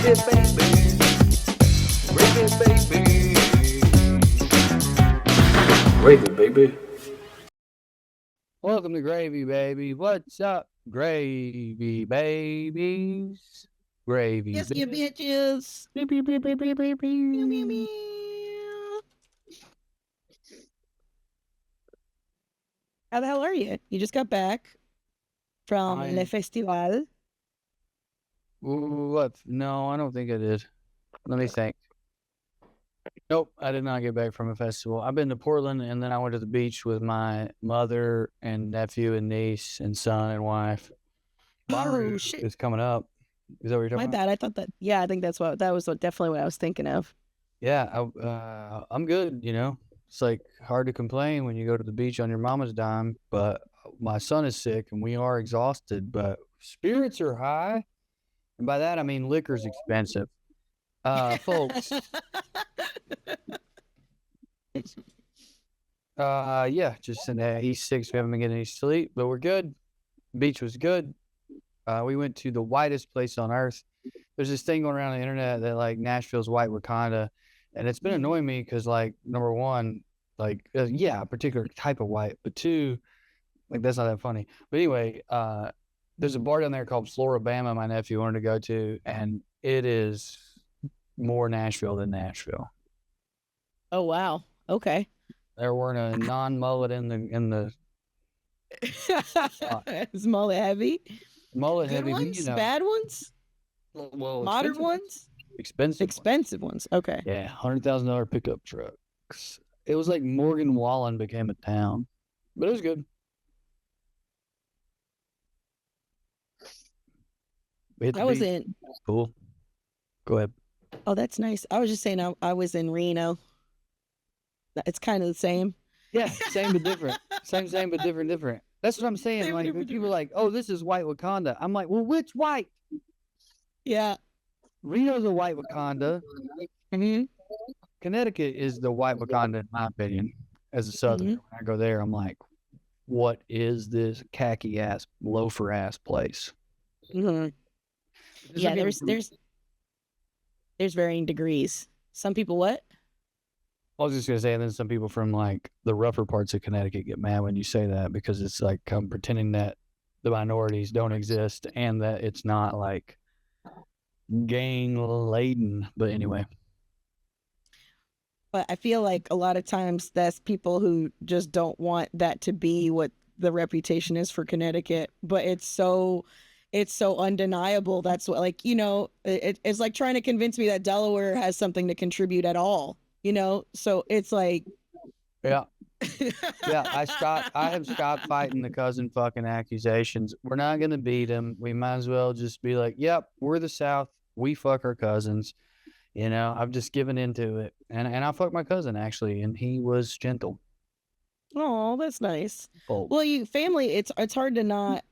Gravy, baby. Welcome to Gravy, baby. What's up, Gravy babies? Gravy. Yes, you bitches. Beep, beep, beep, beep, beep, beep, Meow, meow, beep. meow. How the hell are you? You just got back from Le Festival. What? No, I don't think I did. Let me think. Nope, I did not get back from a festival. I've been to Portland, and then I went to the beach with my mother and nephew and niece and son and wife. Oh, shit. It's coming up. Is that what you're talking My about? bad. I thought that. Yeah, I think that was definitely what I was thinking of. Yeah, I'm good, you know. It's like hard to complain when you go to the beach on your mama's dime, but my son is sick and we are exhausted, but spirits are high. And by that I mean liquor's expensive. Folks, yeah, just he's sick, so we haven't been getting any sleep, but we're good. Beach was good. We went to the whitest place on earth. There's this thing going around on the internet that like Nashville's white Wakanda, and it's been annoying me because like number one, like yeah, a particular type of white, but two, like that's not that funny. But anyway, there's a bar down there called Floribama my nephew wanted to go to, and it is more Nashville than Nashville. Oh wow. Okay. There weren't a non-mullet in the Is mullet heavy? mullet Good heavy, ones, you know. bad ones, Well, modern ones, expensive ones. Okay. Yeah, $100,000 pickup trucks. It was like Morgan Wallen became a town, but it was good. I was in. Cool. Go ahead. Oh, that's nice. I was just saying I was in Reno. It's kind of the same. Yeah, same but different. Same but different. That's what I'm saying. Same but Like different, people are like, "Oh, this is white Wakanda." I'm like, "Well, which white?" Yeah. Reno's a white Wakanda. Mm-hmm. Connecticut is the white Wakanda, in my opinion. As a Southerner, when I go there, I'm like, "What is this khaki ass, loafer ass place?" Mm-hmm. Yeah, there's varying degrees. Some people what? I was just gonna say, and then some people from like the rougher parts of Connecticut get mad when you say that because it's like I'm pretending that the minorities don't exist and that it's not like gang laden. But anyway, But I feel like a lot of times that's people who just don't want that to be what the reputation is for Connecticut. But it's so undeniable. That's what, like, it's like trying to convince me that Delaware has something to contribute at all. So it's like, yeah, I have stopped fighting the cousin fucking accusations. We're not gonna beat them. We might as well just be like, "Yep, we're the South. We fuck our cousins." I've just given into it, and I fucked my cousin actually, and he was gentle. oh, that's nice. Oh. Well, family, it's hard to not,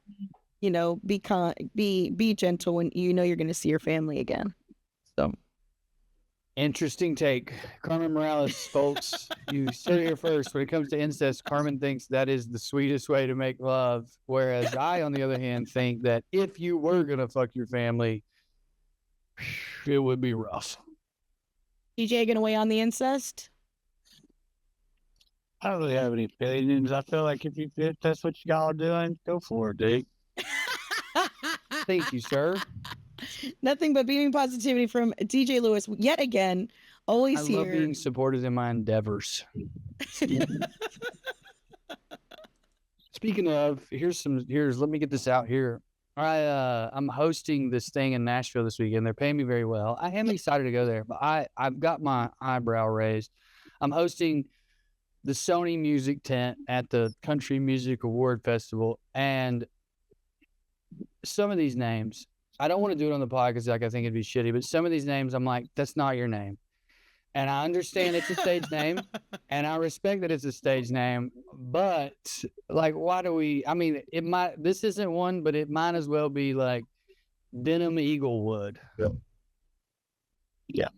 be gentle when you're going to see your family again. So. Interesting take. Carmen Morales, folks, you said it here first. When it comes to incest, Carmen thinks that is the sweetest way to make love. Whereas I, on the other hand, think that if you were going to fuck your family, it would be rough. DJ going to weigh on the incest? I don't really have any opinions. I feel like if that's what y'all are doing, go for it, dude. Thank you, sir. Nothing but beaming positivity from DJ Lewis yet again. Always here. I love being supported in my endeavors. Speaking of, let me get this out here. I'm hosting this thing in Nashville this weekend. They're paying me very well. I am excited to go there, but I've got my eyebrow raised. I'm hosting the Sony Music Tent at the Country Music Award Festival, and some of these names, I don't want to do it on the pod because I think it'd be shitty, but some of these names, I'm like, that's not your name. And I understand it's a stage name, and I respect that it's a stage name, but like, why do we? I mean, this isn't one, but it might as well be like Denham Eaglewood. Yeah.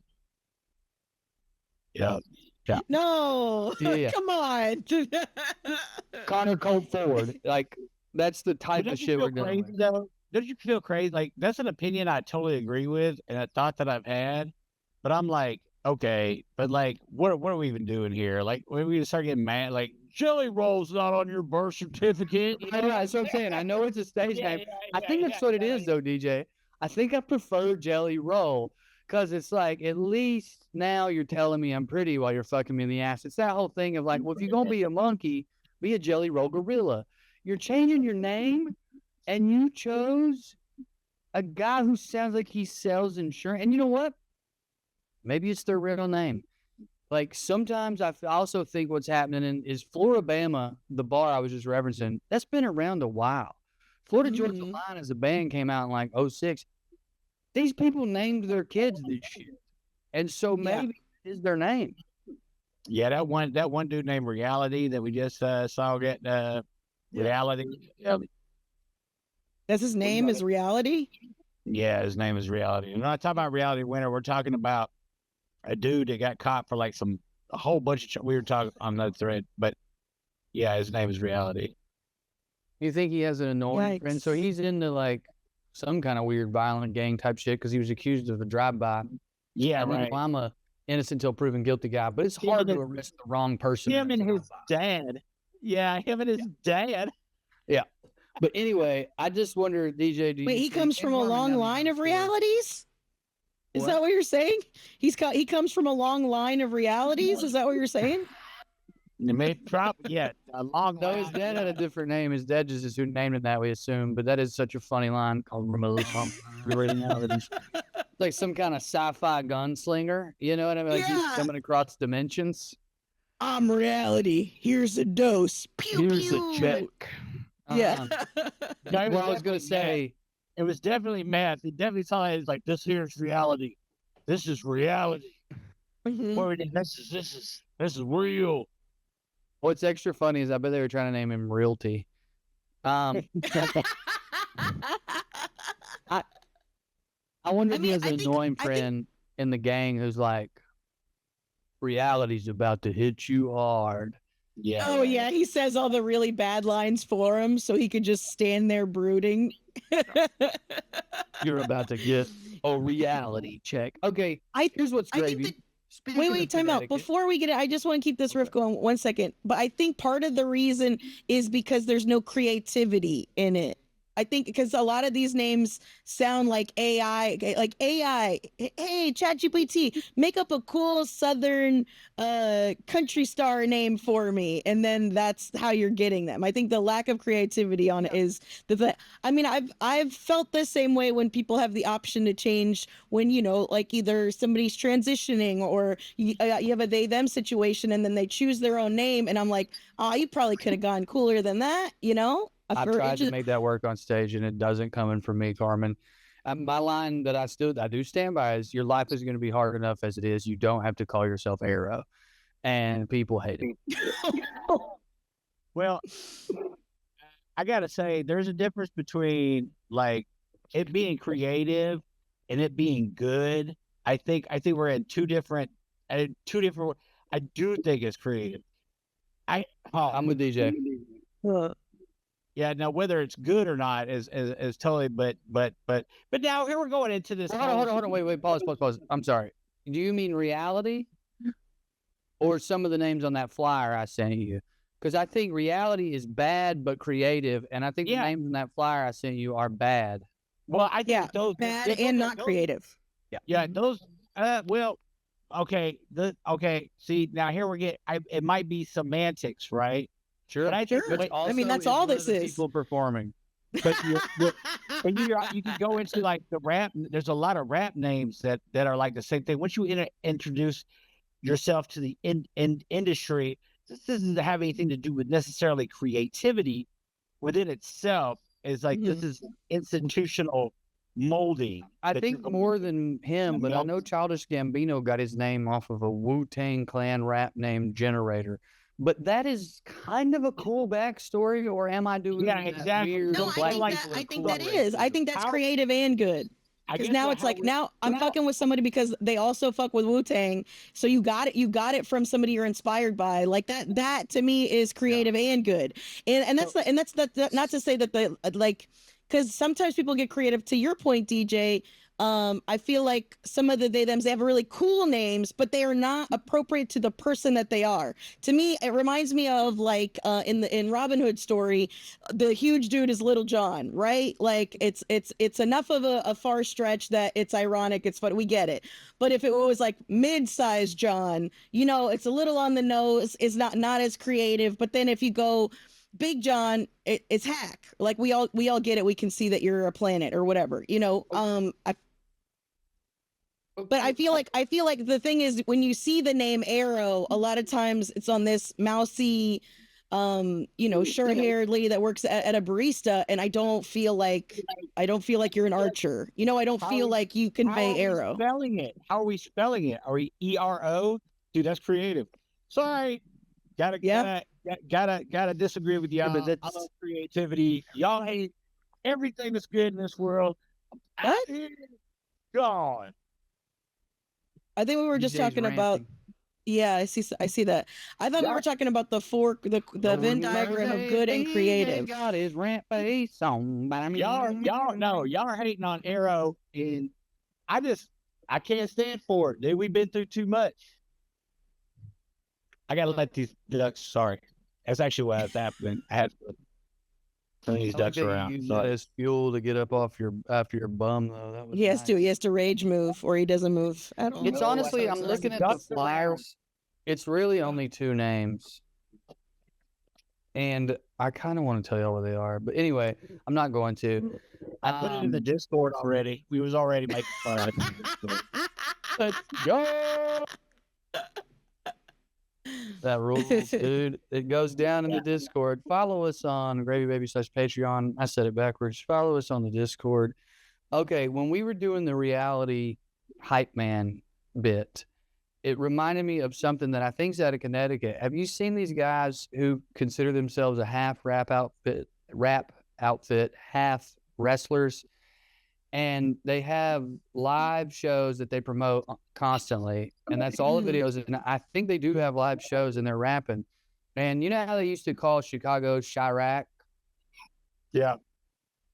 No, Yeah. Come on. Connor Colt Ford, like that's the type of shit we're doing. Don't don't you feel crazy? Like that's an opinion I totally agree with, and a thought that I've had. But I'm like, okay, but like, what are we even doing here? Like, when we start getting mad, like jelly rolls not on your birth certificate. I know, that's what I'm saying. I know it's a stage name. I think that's what it is, though, DJ. I think I prefer Jelly Roll because it's like at least now you're telling me I'm pretty while you're fucking me in the ass. It's that whole thing of like, well, if you're gonna be a monkey, be a Jelly Roll gorilla. You're changing your name, and you chose a guy who sounds like he sells insurance. And you know what? Maybe it's their real name. Like sometimes I also think what's happening is Floribama, the bar I was just referencing, that's been around a while. Florida Georgia Line as a band came out in like 06. These people named their kids this shit. And so maybe it is their name. Yeah, that one dude named Reality that we just saw get Reality. Yeah. That's his name is Reality? Yeah, his name is Reality. And when I talk about Reality Winner, we're talking about a dude that got caught for like a whole bunch of we were talking on that thread, but yeah, his name is Reality. You think he has an annoying friend? So Yikes. he's into like some kind of weird violent gang type shit because he was accused of a drive-by. Yeah, And right. I'm a innocent till proven guilty guy, but it's hard to arrest the wrong person. Him and his dad. Yeah, him and his dad. Yeah. But anyway, I just wonder, DJ, do you Wait, he think comes from a Harmon long Young line of is- realities? Is What? that what you're saying? He comes from a long line of realities? Is that what you're saying? Yeah, a long No, his dad had a different name. His dad just assumed, named it that, we assume. But that is such a funny line called from a like some kind of sci-fi gunslinger. You know what I mean? Like he's Yeah. coming across dimensions. I'm Reality. Here's a dose. Pew, Here's pew. a check. Yeah. Well, I was gonna say, it was definitely math. He definitely saw it as like this here's reality. This is reality. Mhm. Boy, this is real. what's extra funny is I bet they were trying to name him Realty. I wonder I if he mean, has I an think- annoying I think- friend in the gang who's like, reality's about to hit you hard. Yeah. Oh yeah, he says all the really bad lines for him so he could just stand there brooding. You're about to get a reality check. Okay, here's what's I think gravy. that- Wait, time out. Before we get it, I just want to keep this riff going 1 second. But I think part of the reason is because there's no creativity in it. I think because a lot of these names sound like AI, hey, ChatGPT, make up a cool Southern country star name for me. And then that's how you're getting them. I think the lack of creativity on it is I mean, I've felt the same way when people have the option to change when, you know, like either somebody's transitioning or you have a they them situation and then they choose their own name. And I'm like, oh, you probably could have gone cooler than that, you know? I've tried to make that work on stage and it doesn't come from me, Carmen. My line that I do stand by is your life is going to be hard enough as it is. You don't have to call yourself Arrow. And people hate it. Well, I gotta say, there's a difference between like it being creative and it being good. I think we're in two different. I do think it's creative. I'm with DJ. Yeah, now whether it's good or not is totally. But now here we're going into this. Hold on. Wait. Pause. I'm sorry. Do you mean reality, or some of the names on that flyer I sent you? Because I think reality is bad but creative, and I think the names on that flyer I sent you are bad. Well, I think those bad and not creative. Yeah, those. Well, okay. See, now here we get. It might be semantics, right? Sure. But I mean, that's all this is. People performing. But you can go into like the rap. There's a lot of rap names that are like the same thing. Once you introduce yourself to the industry, this doesn't have anything to do with necessarily creativity within itself. It's like this is institutional molding. I think more than him, but I know Childish Gambino got his name off of a Wu-Tang Clan rap named Generator. But that is kind of a cool backstory, or am I doing exactly? Weird No, I think that is. I think that's creative and good. Because now it's like now I'm fucking with somebody because they also fuck with Wu-Tang. So you got it from somebody you're inspired by. Like that to me is creative and good. And that's not to say that the like because sometimes people get creative. To your point, DJ, I feel like some of the they thems, they have really cool names, but they are not appropriate to the person that they are. To me, it reminds me of like in Robin Hood story, the huge dude is Little John, right? Like it's enough of a far stretch that it's ironic, it's fun, we get it. But if it was like mid-sized John, it's a little on the nose, it's not as creative. But then if you go Big John, it's hack. Like we all get it. We can see that you're a planet or whatever. But I feel like the thing is, when you see the name Arrow, a lot of times it's on this mousy, short-haired lady that works at a barista, and I don't feel like you're an archer. I don't feel like you convey Arrow. Spelling it? How are we spelling it? Are we ERO? Dude, that's creative. Sorry, gotta disagree with y'all. but I love creativity. Y'all hate everything that's good in this world. What? Gone. I think we were just DJ's talking about. ranting. Yeah, I see that. I thought we were talking about the Venn diagram of good and creative. Got his rant face on. Y'all are hating on Arrow, and I can't stand for it, dude. We've been through too much. I gotta let these ducks. Sorry, that's actually what was happening. I had to turn these ducks around. Use that as fuel to get up after your bum, though. That was He nice. has to rage move, or he doesn't move at all. It's honestly, I'm looking at the Ducks around. flyers. It's really only 2 names, and I kind of want to tell y'all what they are, but anyway, I'm not going to. I put it in the Discord already. We was already making fun of it. Let's go. That rules, dude. It goes down in the Discord. Follow us on GravyBaby/Patreon. I said it backwards. Follow us on the Discord. Okay, when we were doing the reality hype man bit, it reminded me of something that I think's out of Connecticut. Have you seen these guys who consider themselves a half rap outfit, half wrestlers? And they have live shows that they promote constantly, and that's all the videos. And I think they do have live shows, and they're rapping. And you know how they used to call Chicago Chirac? Yeah.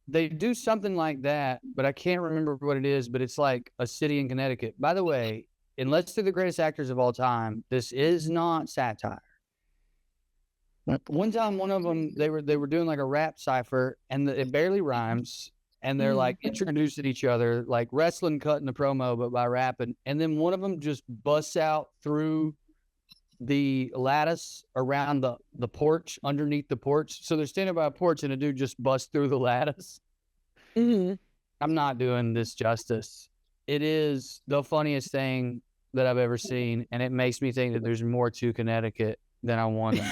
They do something like that, but I can't remember what it is. But it's like a city in Connecticut. By the way, unless they're the greatest actors of all time, this is not satire. One time, one of them, they were doing like a rap cipher, and it barely rhymes. And they're like introducing each other, like wrestling, cutting the promo, but by rapping. And then one of them just busts out through the lattice around the porch, underneath the porch. So they're standing by a porch, and a dude just busts through the lattice. Mm-hmm. I'm not doing this justice. It is the funniest thing that I've ever seen, and it makes me think that there's more to Connecticut than I wanted.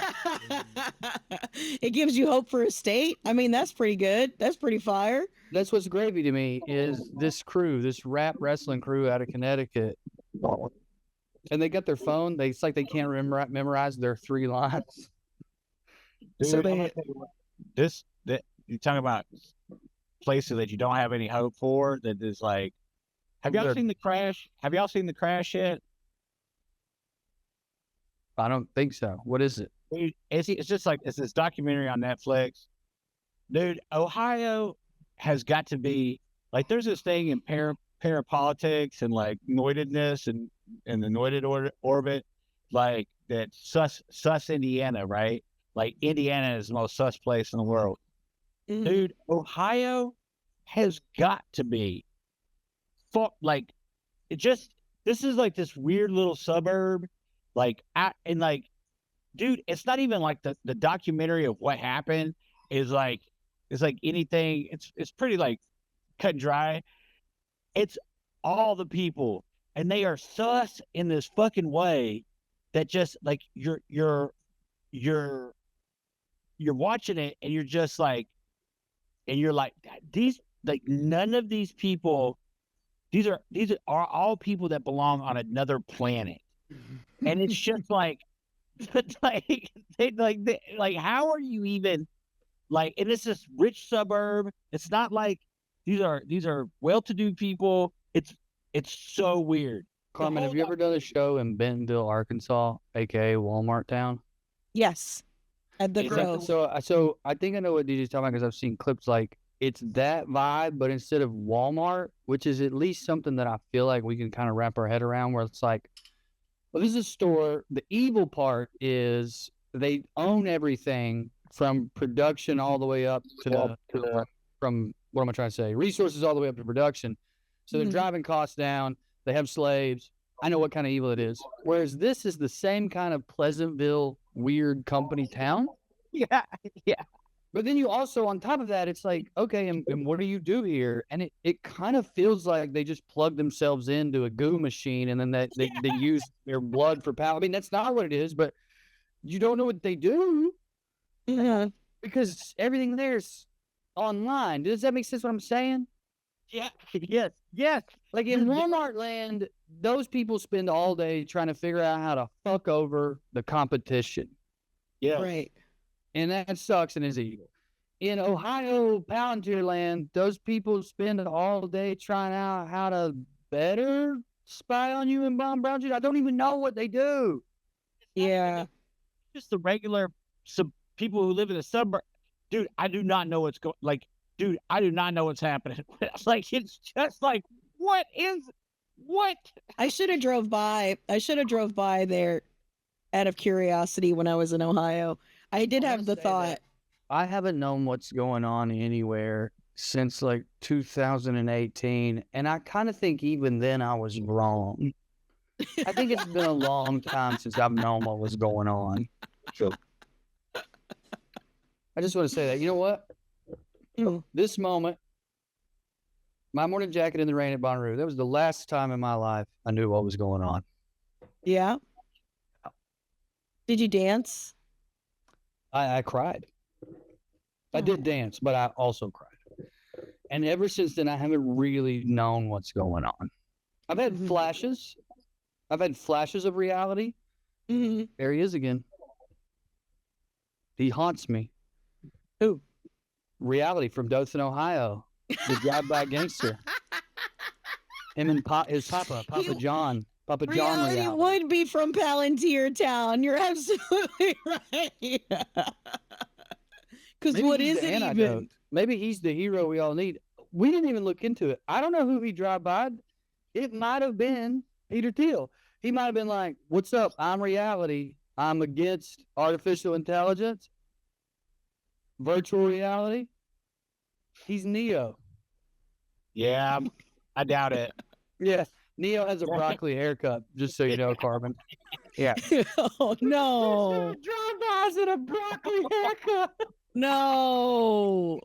It gives you hope for a state. I mean, that's pretty good. That's pretty fire. That's what's gravy to me is this crew, this rap wrestling crew out of Connecticut. And they got their phone. It's like they can't memorize their 3 lines. Dude, So I'm gonna tell you what, you're talking about places that you don't have any hope for. That is like, have y'all seen The Crash? Have y'all seen The Crash yet? I don't think so. What is it? Dude, it's just like, it's this documentary on Netflix. Dude, Ohio has got to be like, there's this thing in parapolitics and like noidedness and the noided orbit, like that sus Indiana, right? Like Indiana is the most sus place in the world. Mhm. Dude, Ohio has got to be like, this is like this weird little suburb, like dude, it's not even like the documentary of what happened is like, it's like anything. It's pretty like cut and dry. It's all the people, and they are sus in this fucking way that just like you're watching it, and you're just like, and you're like, these, like, none of these people, these are all people that belong on another planet, and it's just like, like how are you even like? And it's this rich suburb. It's not like these are well-to-do people. It's so weird. Carmen, have you ever done a show in Bentonville, Arkansas, aka Walmart Town? Yes, at the Grove. So I think I know what DJ's talking about because I've seen clips like it's that vibe, but instead of Walmart, which is at least something that I feel like we can kind of wrap our head around, where it's like, well, this is a store. The evil part is they own everything from production all the way up to from what am I trying to say? Resources all the way up to production. So they're driving costs down. They have slaves. I know what kind of evil it is. Whereas this is the same kind of Pleasantville weird company town. Yeah. But then you also, on top of that, it's like, okay, and what do you do here? And it kind of feels like they just plug themselves into a goo machine and then they use their blood for power. I mean, that's not what it is, but you don't know what they do because everything there's online. Does that make sense what I'm saying? Yeah. Yes. Like in Walmart land, those people spend all day trying to figure out how to fuck over the competition. Yeah. Right. And that sucks and is evil. In Ohio, Palantir land, those people spend all day trying out how to better spy on you and bomb around you. I don't even know what they do. Yeah. Just the regular people who live in the suburb. Dude, I do not know what's going. Like, dude, I do not know what's happening. Like, it's just like, what? I should have drove by. There out of curiosity when I was in Ohio. I did have the thought. I haven't known what's going on anywhere since like 2018. And I kind of think even then I was wrong. I think it's been a long time since I've known what was going on. So I just want to say that. You know what? This moment, my morning jacket in the rain at Bonnaroo, that was the last time in my life I knew what was going on. Yeah. Did you dance? I cried. I did dance, but I also cried. And ever since then, I haven't really known what's going on. I've had flashes. I've had flashes of reality. There he is again. He haunts me. Who? Reality from Dothan, Ohio. The drive-by gangster. Him and his Papa John. Papa John Reality would be from Palantir Town. You're absolutely right. Because what is it even? Maybe he's the hero we all need. We didn't even look into it. I don't know who he drive-by. It might have been Peter Thiel. He might have been like, what's up? I'm reality. I'm against artificial intelligence. Virtual reality. He's Neo. Yeah, I doubt it. Yeah. Neo has a broccoli haircut, just so you know, Carbon. Yeah. Oh, no. Drive-bys and a broccoli haircut. No.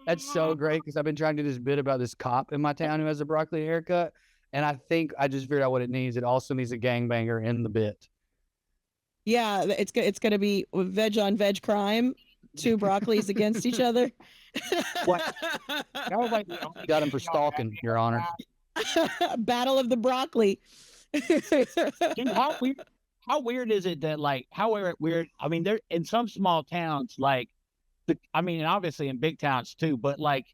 That's so great because I've been trying to do this bit about this cop in my town who has a broccoli haircut. And I think I just figured out what it needs. It also needs a gangbanger in the bit. Yeah, it's going to be veg on veg crime. Two broccolis against each other. What? Got him for stalking, Your Honor. Battle of the broccoli. Dude, how weird is it that like how weird? I mean, there in some small towns, like and obviously in big towns too, but like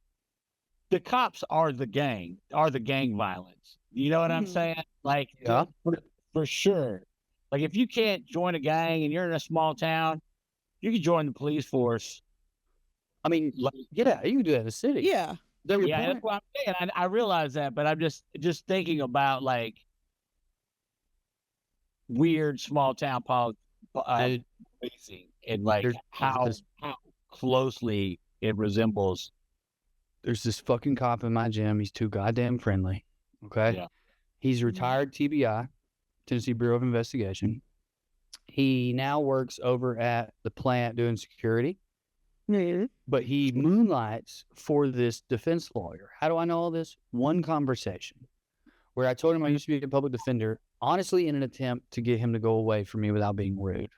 the cops are the gang violence. You know what I'm saying? Like, yeah, for sure. Like if you can't join a gang and you're in a small town, you can join the police force. I mean, yeah, you can do that in the city. Yeah. Yeah, that's what I'm saying. I realize that, but I'm just thinking about like weird small town policing and like how closely it resembles. There's this fucking cop in my gym. He's too goddamn friendly. Okay. Yeah. He's retired TBI, Tennessee Bureau of Investigation. He now works over at the plant doing security. But he moonlights for this defense lawyer. How do I know all this? One conversation where I told him I used to be a public defender, honestly in an attempt to get him to go away from me without being rude.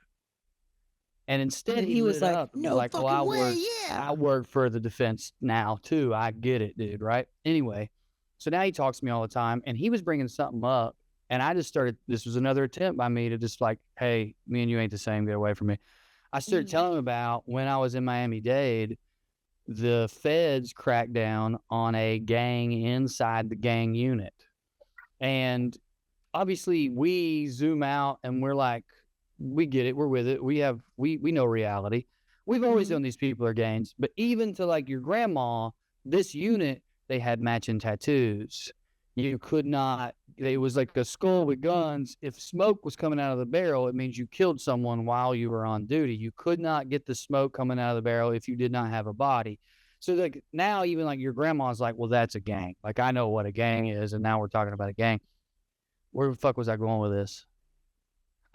And instead he was like, no, like, well, I work for the defense now too. I get it, dude, right? Anyway, so now he talks to me all the time, and he was bringing something up, and I just started, this was another attempt by me to just like, hey, me and you ain't the same, get away from me. I started telling him about when I was in Miami-Dade, the feds cracked down on a gang inside the gang unit. And obviously we zoom out and we're like, we get it. We're with it. We know reality. We've always known these people are gangs, but even to like your grandma This unit, they had matching tattoos. You could not, it was like a skull with guns. If smoke was coming out of the barrel, it means you killed someone while you were on duty. You could not get the smoke coming out of the barrel if you did not have a body. So like now, even like your grandma's like, well, that's a gang. Like I know what a gang is, and now we're talking about a gang. Where the fuck was I going with this?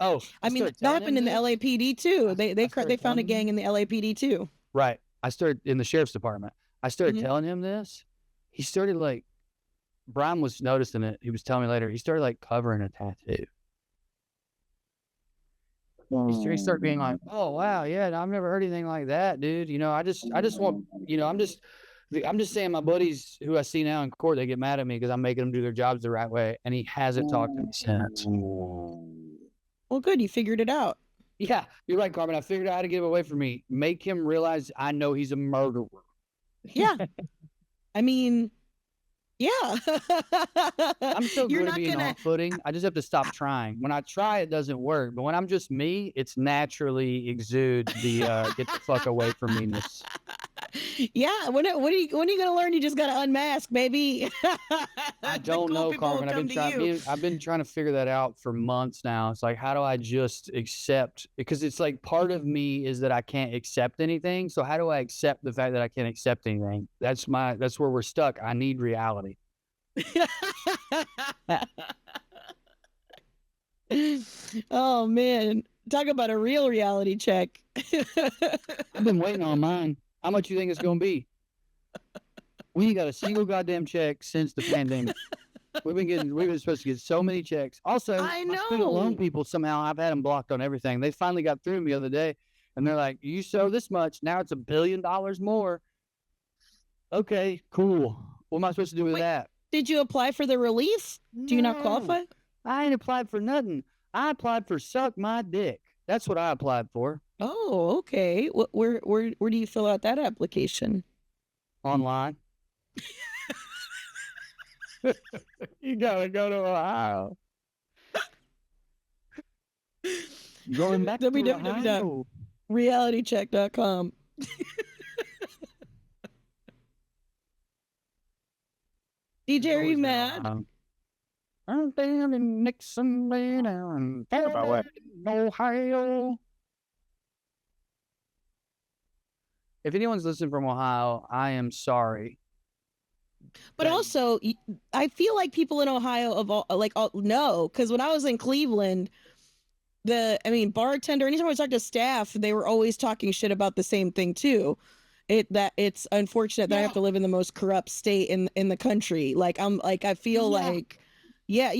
Oh, I mean, that happened in the LAPD too. They found a gang in the LAPD too. Right. I started in the sheriff's department. I started telling him this. He started like, Brian was noticing it. He was telling me later. He started like covering a tattoo. He started being like, "Oh wow, yeah, I've never heard anything like that, dude. You know, I just want, you know, I'm just saying, my buddies who I see now in court, they get mad at me because I'm making them do their jobs the right way, and he hasn't talked to me since." Well, good, you figured it out. Yeah, you're right, Carmen. I figured out how to get him away from me. Make him realize I know he's a murderer. Yeah, I mean, yeah. I'm so good at being on footing. I just have to stop trying. When I try, it doesn't work. But when I'm just me, it's naturally exudes the get the fuck away from me-ness. Yeah. When are you gonna learn? You just gotta unmask, baby. I don't know, Carmen. I've been trying to figure that out for months now. It's like, how do I just accept? Because it's like part of me is that I can't accept anything. So how do I accept the fact that I can't accept anything? That's where we're stuck. I need reality. Oh man, talk about a real reality check. I've been waiting on mine. How much you think it's gonna be? We ain't got a single goddamn check since the pandemic. We've been supposed to get so many checks. Also, I know. my student loan people, somehow I've had them blocked on everything. They finally got through me the other day, and they're like, "You show this much, now it's $1 billion more." Okay, cool. What am I supposed to do with that? Did you apply for the relief? Do you not qualify? I ain't applied for nothing. I applied for suck my dick. That's what I applied for. Oh, okay. Where do you fill out that application? Online. You gotta go to Ohio. Going back to Ohio. Realitycheck.com. DJ, are you mad? I'm down in Nixon, down in Ohio. If anyone's listening from Ohio, I am sorry. But also, I feel like people in Ohio know, because when I was in Cleveland, bartender, anytime I talked to staff, they were always talking shit about the same thing too. It's unfortunate that I have to live in the most corrupt state in the country. I feel like. I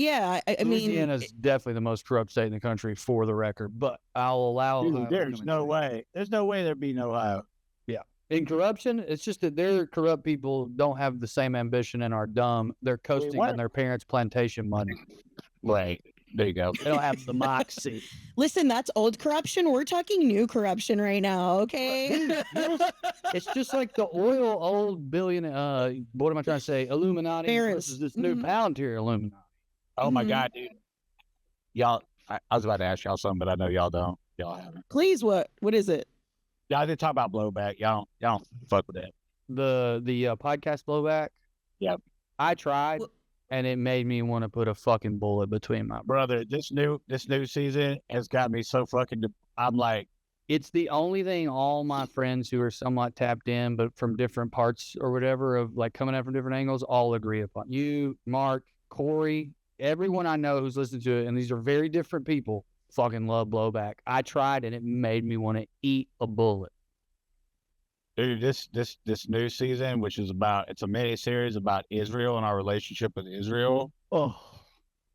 mean, Louisiana's definitely the most corrupt state in the country, for the record. But I'll allow. Dude, there's no way. There's no way there'd be no Ohio. Yeah, in corruption, it's just that their corrupt people don't have the same ambition and are dumb. They're coasting on their parents' plantation money. Right. There you go. They don't have the moxie. Listen, that's old corruption. We're talking new corruption right now, okay? It's just like the old billion. What am I trying to say? Illuminati versus this new Palantir Illuminati. Oh my God, dude! Y'all, I was about to ask y'all something, but I know y'all don't. Y'all haven't. Please, what is it? Y'all did talk about blowback. Y'all don't fuck with that. The podcast blowback. Yep. I tried, and it made me want to put a fucking bullet between my brother. This new season has got me so fucking. I'm like, it's the only thing all my friends who are somewhat tapped in, but from different parts or whatever of like coming out from different angles, all agree upon. You, Mark, Corey. Everyone I know who's listened to it, and these are very different people, fucking love blowback. I tried, and it made me want to eat a bullet. Dude, this new season, which is it's a mini series about Israel and our relationship with Israel. Oh,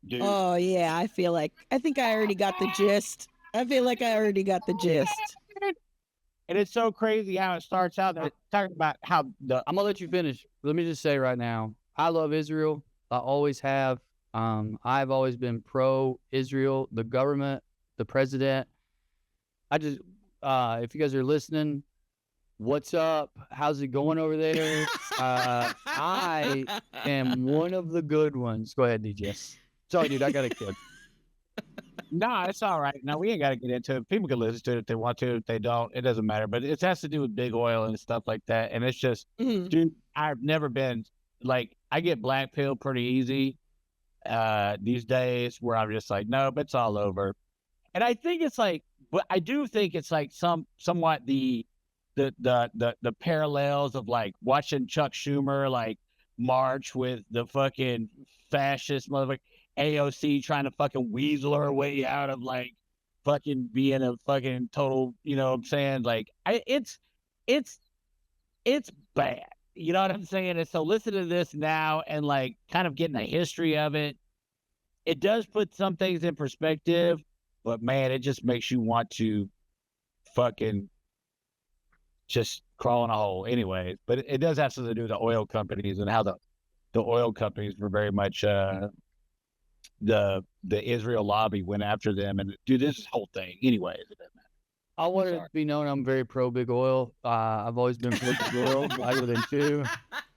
dude. Oh yeah, I think I already got the gist. I feel like I already got the gist. And it's so crazy how it starts out. They're talking about how I'm gonna let you finish. Let me just say right now, I love Israel. I always have. I've always been pro-Israel, the government, the president. I just, if you guys are listening, what's up? How's it going over there? I am one of the good ones. Go ahead, DJ. Sorry, dude, I got a kid. No, it's all right. No, we ain't got to get into it. People can listen to it if they want to. If they don't, it doesn't matter. But it has to do with big oil and stuff like that. And it's just, Mhm. dude, I've never been like, I get black pill pretty easy these days where I'm just like, nope, it's all over. And I think it's like, but I do think it's like somewhat the parallels of like watching Chuck Schumer like march with the fucking fascist motherfucker AOC trying to fucking weasel her way out of like fucking being a fucking total, you know what I'm saying? Like it's it's bad. You know what I'm saying? And so listen to this now and like kind of getting a history of it. It does put some things in perspective, but man, it just makes you want to fucking just crawl in a hole anyways. But it does have something to do with the oil companies and how the oil companies were very much the Israel lobby went after them and do this whole thing anyways. It doesn't matter. I want it Sorry. to be known I'm very pro big oil. I've always been pro big oil, other than two.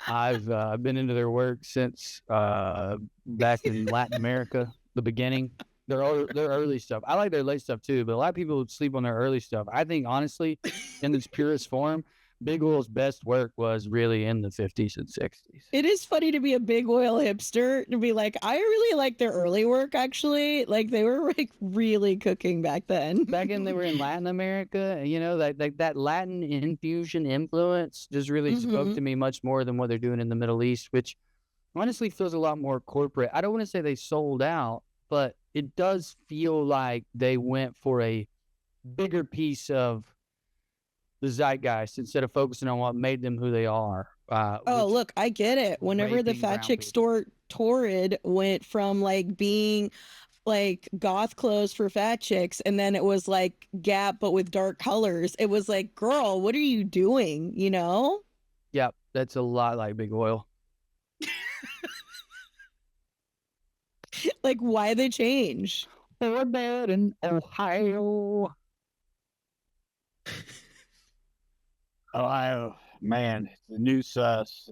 I've been into their work since back in Latin America, the beginning. Their early stuff. I like their late stuff too, but a lot of people sleep on their early stuff. I think honestly, in its purest form, big oil's best work was really in the 50s and 60s. It is funny to be a big oil hipster, to be like, I really like their early work, actually. Like, they were like really cooking back then. Back when they were in Latin America, you know, that Latin infusion influence just really spoke to me much more than what they're doing in the Middle East, which honestly feels a lot more corporate. I don't want to say they sold out, but it does feel like they went for a bigger piece of the zeitgeist instead of focusing on what made them who they are. Oh, look, I get it. Whenever the raping Fat brown Chick people. store Torrid went from like being like goth clothes for fat chicks, and then it was like Gap but with dark colors. It was like, girl, what are you doing? You know? Yep, that's a lot like big oil. Like, why they change? We're bad in Ohio. Ohio, man, the new sus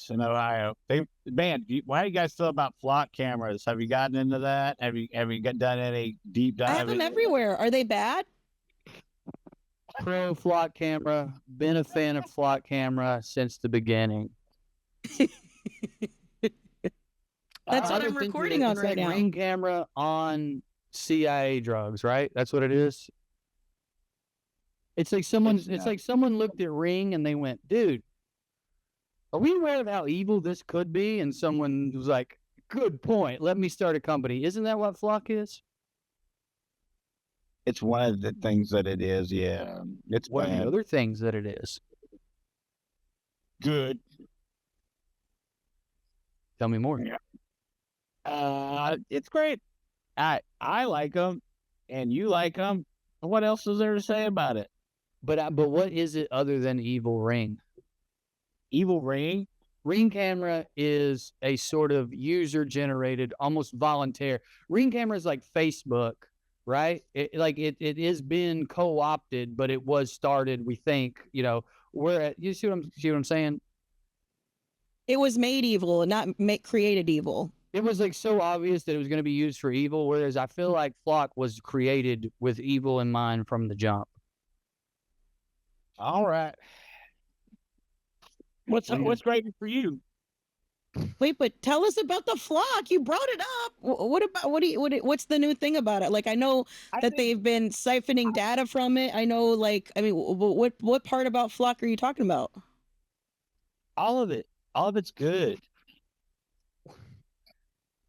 in Ohio. Why do you guys feel about flock cameras? Have you gotten into that? Have you done any deep dive? I have them everywhere. Are they bad? Pro flock camera. Been a fan of flock camera since the beginning. That's what I I'm would think recording on it's right like now. Ring camera on CIA drugs, right? That's what it is. It's like someone looked at Ring and they went, dude, are we aware of how evil this could be? And someone was like, good point. Let me start a company. Isn't that what flock is? It's one of the things that it is. Yeah, it's What are bad. the other things that it is? Good. Tell me more. It's great. I like them, and you like them. What else is there to say about it? But what is it other than evil Ring? Evil Ring? Ring camera is a sort of user-generated, almost voluntary. Ring camera is like Facebook, right? It has been co-opted, but it was started. We think, you know, you see what I'm saying? It was made evil, not created evil. It was like so obvious that it was going to be used for evil, whereas I feel like Flock was created with evil in mind from the jump. All right. What's great for you? Wait, but tell us about the flock. You brought it up. What's the new thing about it? Like, I know that they've been siphoning data from it. I know, like, I mean, what part about flock are you talking about? All of it. All of it's good.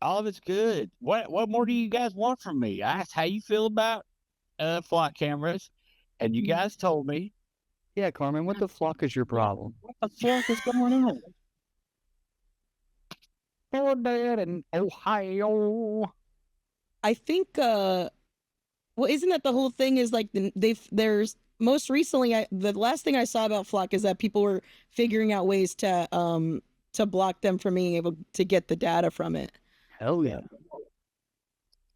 All of it's good. What more do you guys want from me? I asked how you feel about flock cameras, and you guys told me. Yeah, Carmen, what the flock is your problem? What the fuck is going on? We're dead in Ohio. I think well, isn't that the whole thing is like there's most recently the last thing I saw about flock is that people were figuring out ways to block them from being able to get the data from it. Hell yeah.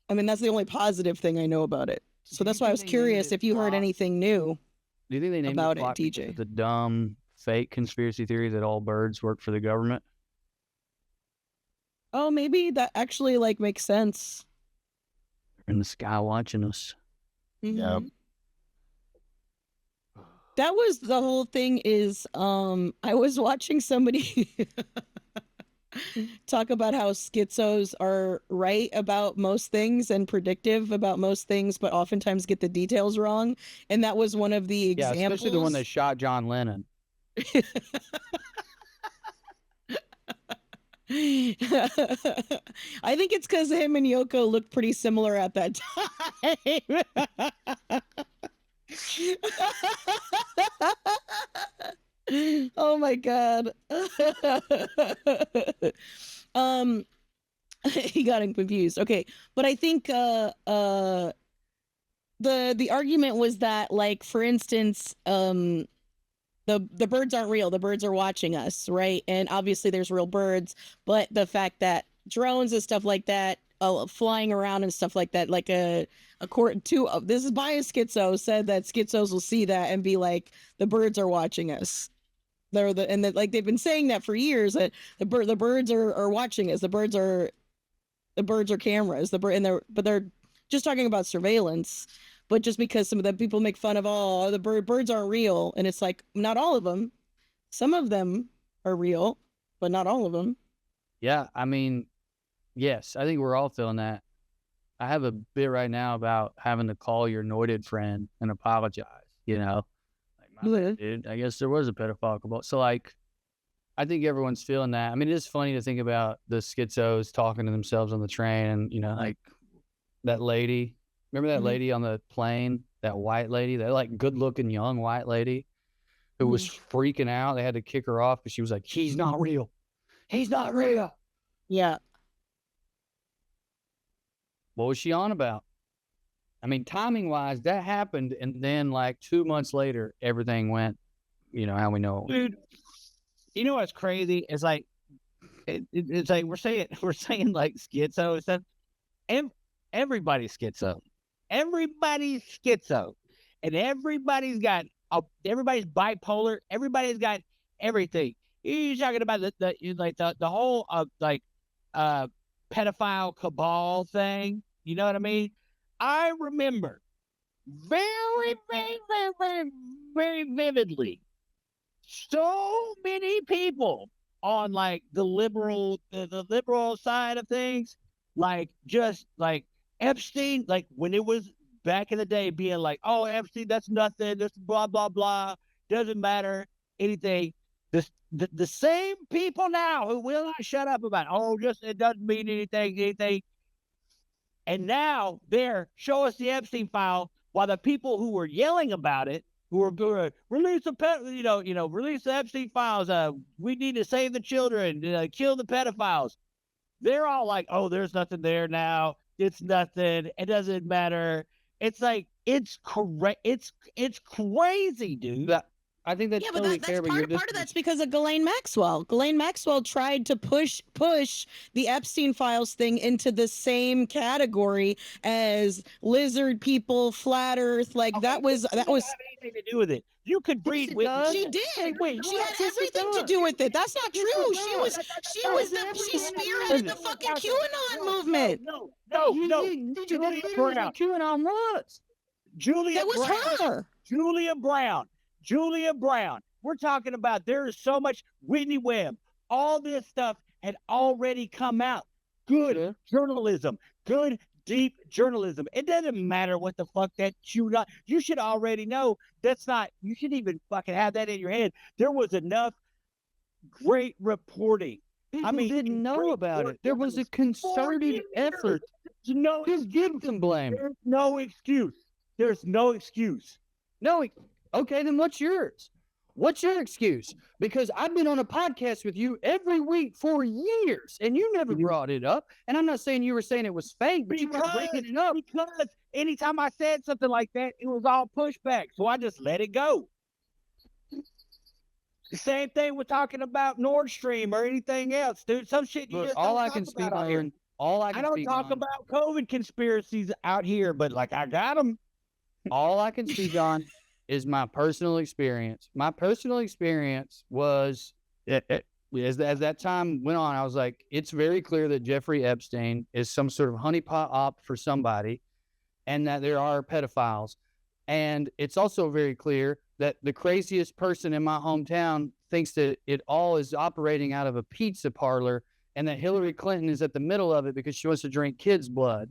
I mean, that's the only positive thing I know about it. So that's why I was curious if you heard anything new. Do you think they named about it flock it, because TJ? of the dumb fake conspiracy theory that all birds work for the government? Oh, maybe that actually like makes sense. in the sky watching us. Yep. That was the whole thing is I was watching somebody talk about how schizos are right about most things and predictive about most things, but oftentimes get the details wrong. And that was one of the examples. Yeah, especially the one that shot John Lennon. I think it's because him and Yoko looked pretty similar at that time. Oh my god. He got him confused. Okay, but I think the argument was that, like, for instance, the birds aren't real. The birds are watching us, right? And obviously there's real birds, but the fact that drones and stuff like that flying around and stuff like that, like according to this is by a schizo, said that schizos will see that and be like, the birds are watching us. Like they've been saying that for years, that the birds are watching us. The birds are cameras. But they're just talking about surveillance. But just because some of the people make fun of, oh, the birds aren't real, and it's like, not all of them. Some of them are real, but not all of them. Yeah, I mean, yes, I think we're all feeling that. I have a bit right now about having to call your anointed friend and apologize, you know? Like, my bad, dude, I guess there was a pedophile. So, like, I think everyone's feeling that. I mean, it is funny to think about the schizos talking to themselves on the train and, you know, like that lady. Remember that lady on the plane, that white lady, that like good-looking young white lady who was freaking out? They had to kick her off because she was like, he's not real. He's not real. Yeah. What was she on about? I mean, timing-wise, that happened, and then like 2 months later, everything went, you know, how we know. Dude, you know what's crazy? It's like, it's like we're saying like schizo and stuff. Everybody's schizo. Everybody's schizo, and everybody's bipolar. Everybody's got everything. You're talking about the whole pedophile cabal thing. You know what I mean? I remember very, very, very, very, very vividly so many people on like the liberal side of things, like just like Epstein, like when it was back in the day, being like, oh, Epstein, that's nothing, this blah blah blah, doesn't matter anything. The same people now who will not shut up about, oh, just it doesn't mean anything. And now they're show us the Epstein file, while the people who were yelling about it, who were going release the release the Epstein files, we need to save the children, kill the pedophiles. They're all like, oh, there's nothing there now. It's nothing. It doesn't matter. It's like, it's correct. It's crazy, dude. I think that's but that's part of that's because of Ghislaine Maxwell. Ghislaine Maxwell tried to push the Epstein files thing into the same category as lizard people, flat Earth. Like that was have anything to do with it. You could breed with. She did. She had everything to do with it. That's not true. She spearheaded the fucking QAnon movement. No. QAnon was. That was her. Julia Brown. We're talking about, there is so much. Whitney Webb. All this stuff had already come out. Good journalism. Good deep journalism. It doesn't matter what the fuck that you should already know. That's not. You shouldn't even fucking have that in your head. There was enough great reporting. People didn't know about it. There was a concerted effort to give them blame. There's no excuse. No. Okay, then what's yours? What's your excuse? Because I've been on a podcast with you every week for years, and you never brought it up. And I'm not saying you were saying it was fake, but you were bringing it up. Because anytime I said something like that, it was all pushback. So I just let it go. The same thing with talking about Nord Stream or anything else, dude. Some shit you just all don't I talk can speak about on here. I don't talk about COVID conspiracies out here, but like I got them. All I can speak on is my personal experience. My personal experience was, as that time went on, I was like, it's very clear that Jeffrey Epstein is some sort of honeypot op for somebody. and that there are pedophiles. And it's also very clear that the craziest person in my hometown thinks that it all is operating out of a pizza parlor, and that Hillary Clinton is at the middle of it because she wants to drink kids' blood.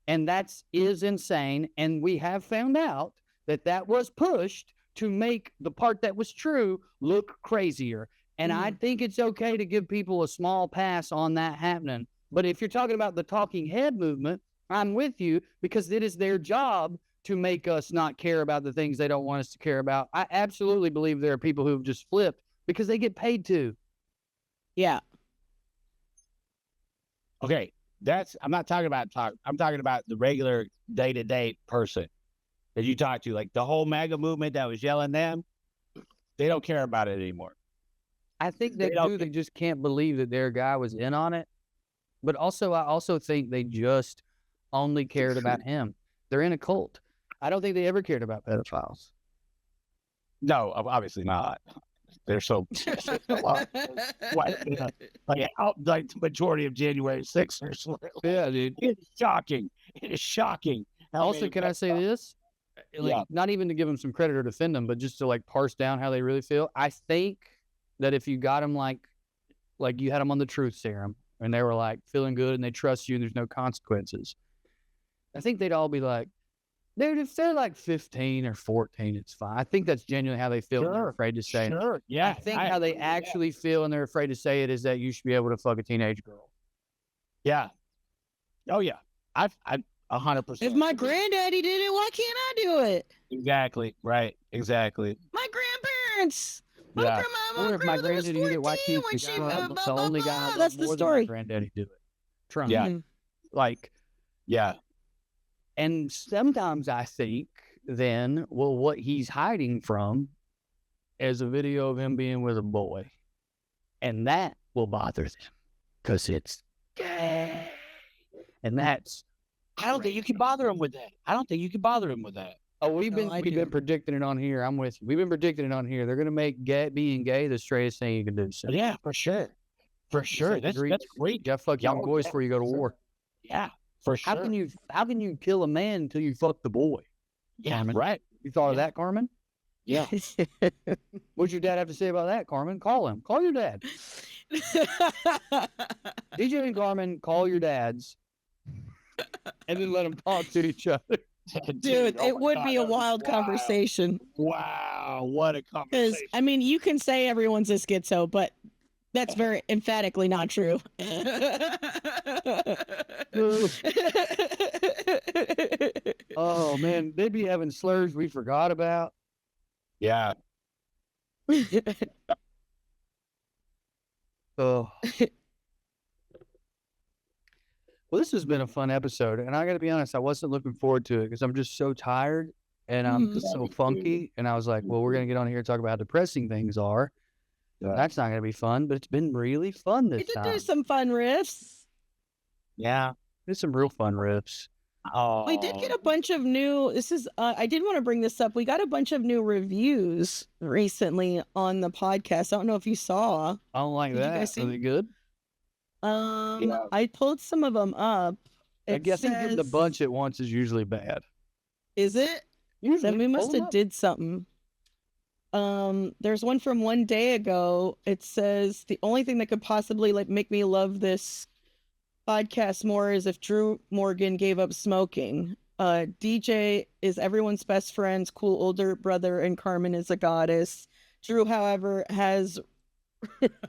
And that is insane. And we have found out that that was pushed to make the part that was true look crazier. And I think it's okay to give people a small pass on that happening. But if you're talking about the talking head movement, I'm with you, because it is their job to make us not care about the things they don't want us to care about. I absolutely believe there are people who've just flipped because they get paid to. Yeah. Okay, I'm not talking about I'm talking about the regular day-to-day person that you talk to, like the whole MAGA movement that was yelling them. They don't care about it anymore. I think they do. They just can't believe that their guy was in on it. But also, I also think they just only cared about him. They're in a cult. I don't think they ever cared about pedophiles. No, obviously not. They're so like the majority of January 6ers. Yeah, dude. It's shocking. It is shocking. Also, can I say this? Like, not even to give them some credit or defend them, but just to like parse down how they really feel. I think that if you got them like you had them on the truth serum and they were like feeling good and they trust you and there's no consequences, I think they'd all be like, dude, if they're like 15 or 14, it's fine. I think that's genuinely how they feel and they're afraid to say it. Sure, yeah. I think how they actually feel and they're afraid to say it is that you should be able to fuck a teenage girl. Yeah. Oh, yeah. I 100%. If my granddaddy did it, why can't I do it? Exactly. Right. Exactly. My grandparents. My Yeah. grandma, Or if my grandmother was granddaddy did it, why 14 can't when the she guy, the only guy I love That's the more than story. my granddaddy do it? Trump. Yeah. Like, Yeah. and sometimes I think then, well, what he's hiding from is a video of him being with a boy. And that will bother them because it's gay. And that's, I don't think you can bother him with that. I don't think you can bother him with that. oh, we've No, I been do. predicting it on here. I'm with you. We've been predicting it on here. They're gonna make being gay the straightest thing you can do. So Yeah, for sure. For sure. That's great. You gotta fuck your Y'all- boys before you go to war. Yeah, for sure. How can you kill a man until you fuck the boy? Yeah, Carmen? right. You thought of that, Carmen? Yeah. What'd your dad have to say about that, Carmen? Call him. Call your dad. DJ and Carmen, call your dads, and then let them talk to each other. Dude, Oh it my would God, be a that was wild conversation. Wow, what a Because, conversation. I mean, you can say everyone's a schizo, but that's very emphatically not true. Oh man, they'd be having slurs we forgot about. Yeah. Oh. Well, this has been a fun episode, and I got to be honest, I wasn't looking forward to it because I'm just so tired and I'm just so funky. And I was like, well, we're gonna get on here and talk about how depressing things are. Yeah. That's not gonna be fun, but it's been really fun We this did time. do some fun riffs. Yeah. There's some real fun riffs. Oh. We did get a bunch of new. I did want to bring this up. We got a bunch of new reviews recently on the podcast. I don't know if you saw. I don't like Did you that. guys see- Are they good? Yeah. I pulled some of them up. I guess getting the bunch at once is usually bad. Is it? Usually, Then we must pull 'em have up. did something. There's one from one day ago. It says the only thing that could possibly like make me love this podcast more is if Drew Morgan gave up smoking. DJ is everyone's best friend's cool older brother, and Carmen is a goddess. Drew, however, has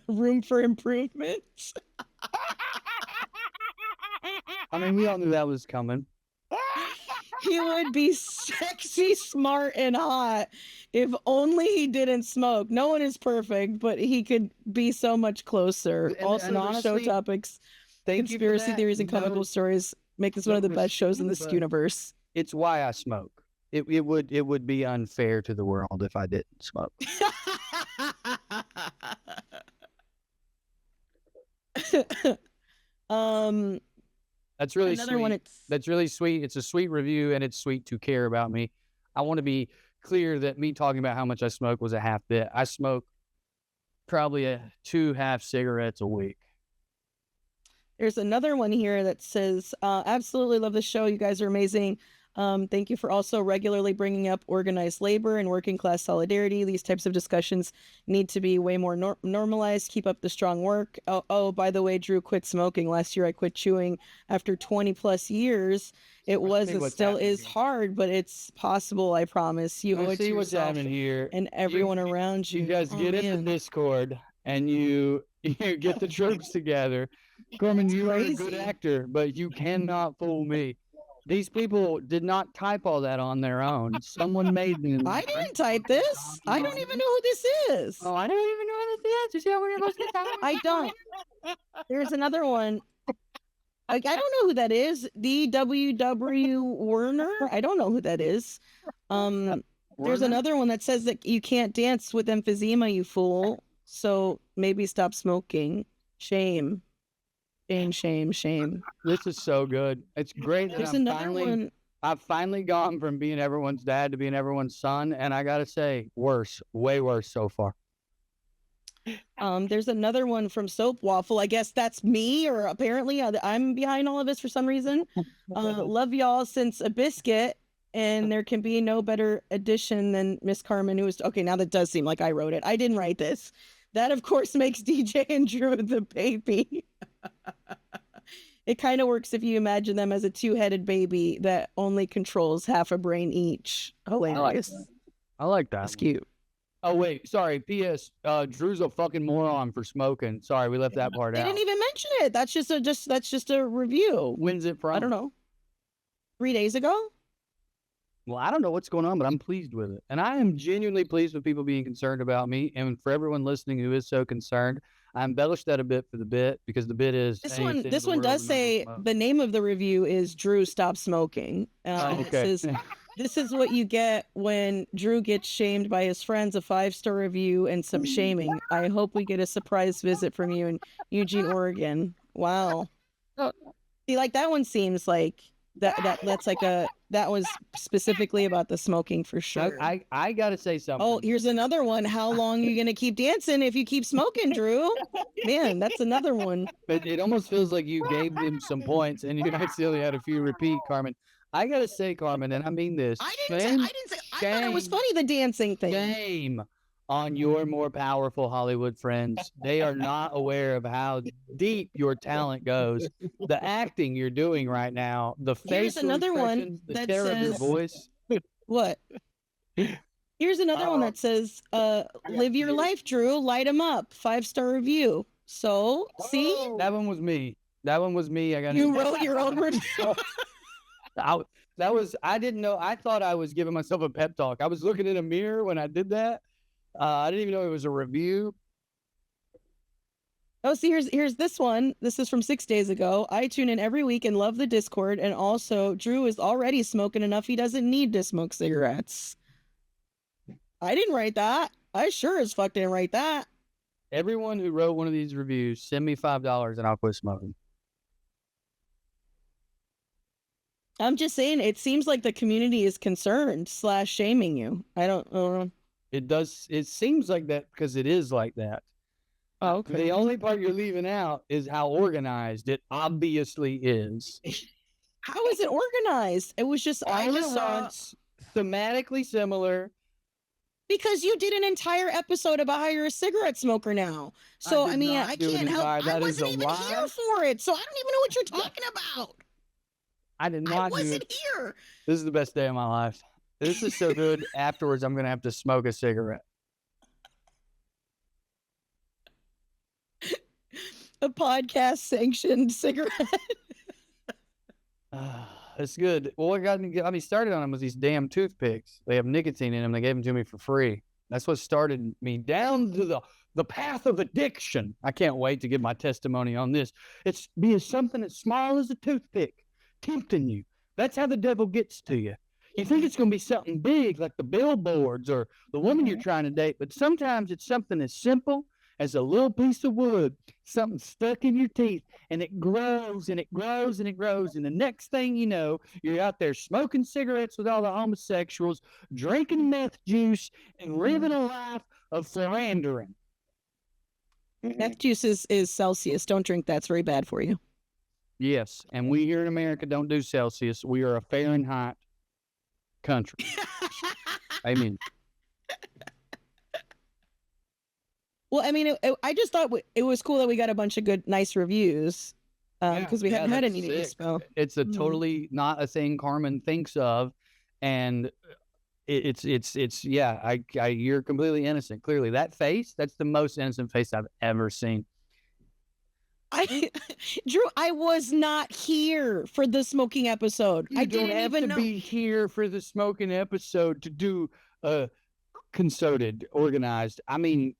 room for improvement. I mean, we all knew that was coming. He would be sexy, smart, and hot if only he didn't smoke. No one is perfect, but he could be so much closer. And Also, other show honestly, topics, Thank you for conspiracy that. theories, and comic book stories make this one of the best shows in this universe. It's why I smoke. It would be unfair to the world if I didn't smoke. That's really Another sweet. one. That's really sweet. It's a sweet review, and it's sweet to care about me. I want to be clear that me talking about how much I smoke was a half bit. I smoke probably 2 half cigarettes a week. There's another one here that says, absolutely love the show. You guys are amazing. Thank you for also regularly bringing up organized labor and working class solidarity. These types of discussions need to be way more normalized. Keep up the strong work. Oh, by the way, Drew quit smoking. Last year I quit chewing after 20 plus years. It was, it still is hard, but it's possible. I promise. You owe it to See what's yourself happening here. and everyone around you. You guys get in the Discord and you get the troops together. Carmen, you are a good actor, but you cannot fool me. These people did not type all that on their own. Someone made them. I didn't type this. I don't even know who this is. Oh, I don't even know who this is. I don't. There's another one. I don't know who that is. DWW Werner. I don't know who that is. There's another one that says that you can't dance with emphysema, you fool. So maybe stop smoking. Shame. Shame, shame, shame. This is so good. It's great. There's another one. I've finally gone from being everyone's dad to being everyone's son, and I gotta say, worse, way worse so far. There's another one from Soap Waffle. I guess that's me, or apparently I'm behind all of this for some reason. Love y'all since a biscuit, and there can be no better addition than Miss Carmen, who is okay. Now that does seem like I wrote it. I didn't write this. That of course makes DJ and Drew the baby. It kind of works if you imagine them as a two-headed baby that only controls half a brain each. Hilarious. I like that. That's cute. Oh wait, sorry. P.S. Drew's a fucking moron for smoking. Sorry, we left that part out. They didn't even mention it. That's just a review. When's it from? I don't know. 3 days ago? Well, I don't know what's going on, but I'm pleased with it. And I am genuinely pleased with people being concerned about me. And for everyone listening who is so concerned, I embellished that a bit for the bit because the bit is this one does say the name of the review is Drew Stop Smoking. Okay. This is what you get when Drew gets shamed by his friends, a 5-star review and some shaming. I hope we get a surprise visit from you in Eugene, Oregon. Wow. See, like that one seems like that's like that was specifically about the smoking for sure. I gotta say something. Oh, here's another one. How long are you gonna keep dancing if you keep smoking, Drew? Man, that's another one. But it almost feels like you gave him some points and you actually had a few repeat, Carmen. I gotta say, Carmen, and I mean this. I didn't say. I thought it was funny, the dancing thing. Shame on your more powerful Hollywood friends. They are not aware of how deep your talent goes. The acting you're doing right now, the facial another one expressions, the that terror of your says- voice. What? Here's another one that says, live your life, Drew. Light 'em up. 5-star review. So, see? That one was me. That one was me. I got You wrote your own review. I didn't know. I thought I was giving myself a pep talk. I was looking in a mirror when I did that. I didn't even know it was a review. Oh, see, here's this one. This is from 6 days ago. I tune in every week and love the Discord. And also, Drew is already smoking enough. He doesn't need to smoke cigarettes. I didn't write that. I sure as fuck didn't write that. Everyone who wrote one of these reviews, send me $5 and I'll quit smoking. I'm just saying, it seems like the community is concerned / shaming you. I don't know. It does. It seems like that because it is like that. Oh, okay. The only part you're leaving out is how organized it obviously is. How is it organized? It was just All at once, thematically similar. Because you did an entire episode about how you're a cigarette smoker now. So I mean, I can't help. I wasn't even here for it, so I don't even know what you're talking about. I did not. I wasn't here. This is the best day of my life. This is so good. Afterwards, I'm gonna have to smoke a cigarette. A podcast sanctioned cigarette. It's good. Well, what got me started on them was these damn toothpicks. They have nicotine in them. They gave them to me for free. That's what started me down to the path of addiction. I can't wait to give my testimony on this. It's being something as small as a toothpick, tempting you. That's how the devil gets to you. You think it's going to be something big like the billboards or the woman you're trying to date, but sometimes it's something as simple as a little piece of wood, something stuck in your teeth, and it grows and it grows and it grows. And the next thing you know, you're out there smoking cigarettes with all the homosexuals, drinking meth juice, and living a life of philandering. Meth juice is Celsius. Don't drink that. It's very bad for you. Yes, and we here in America don't do Celsius. We are a Fahrenheit country. I mean, Well, I mean, I just thought it was cool that we got a bunch of good, nice reviews because we hadn't had that's any sick. spell. It's a Mhm. totally not a thing Carmen thinks of, and it's yeah. You're completely innocent. Clearly, that face, that's the most innocent face I've ever seen. Drew, I was not here for the smoking episode. You I don't didn't have even to know. be here for the smoking episode to do concerted, organized. I mean,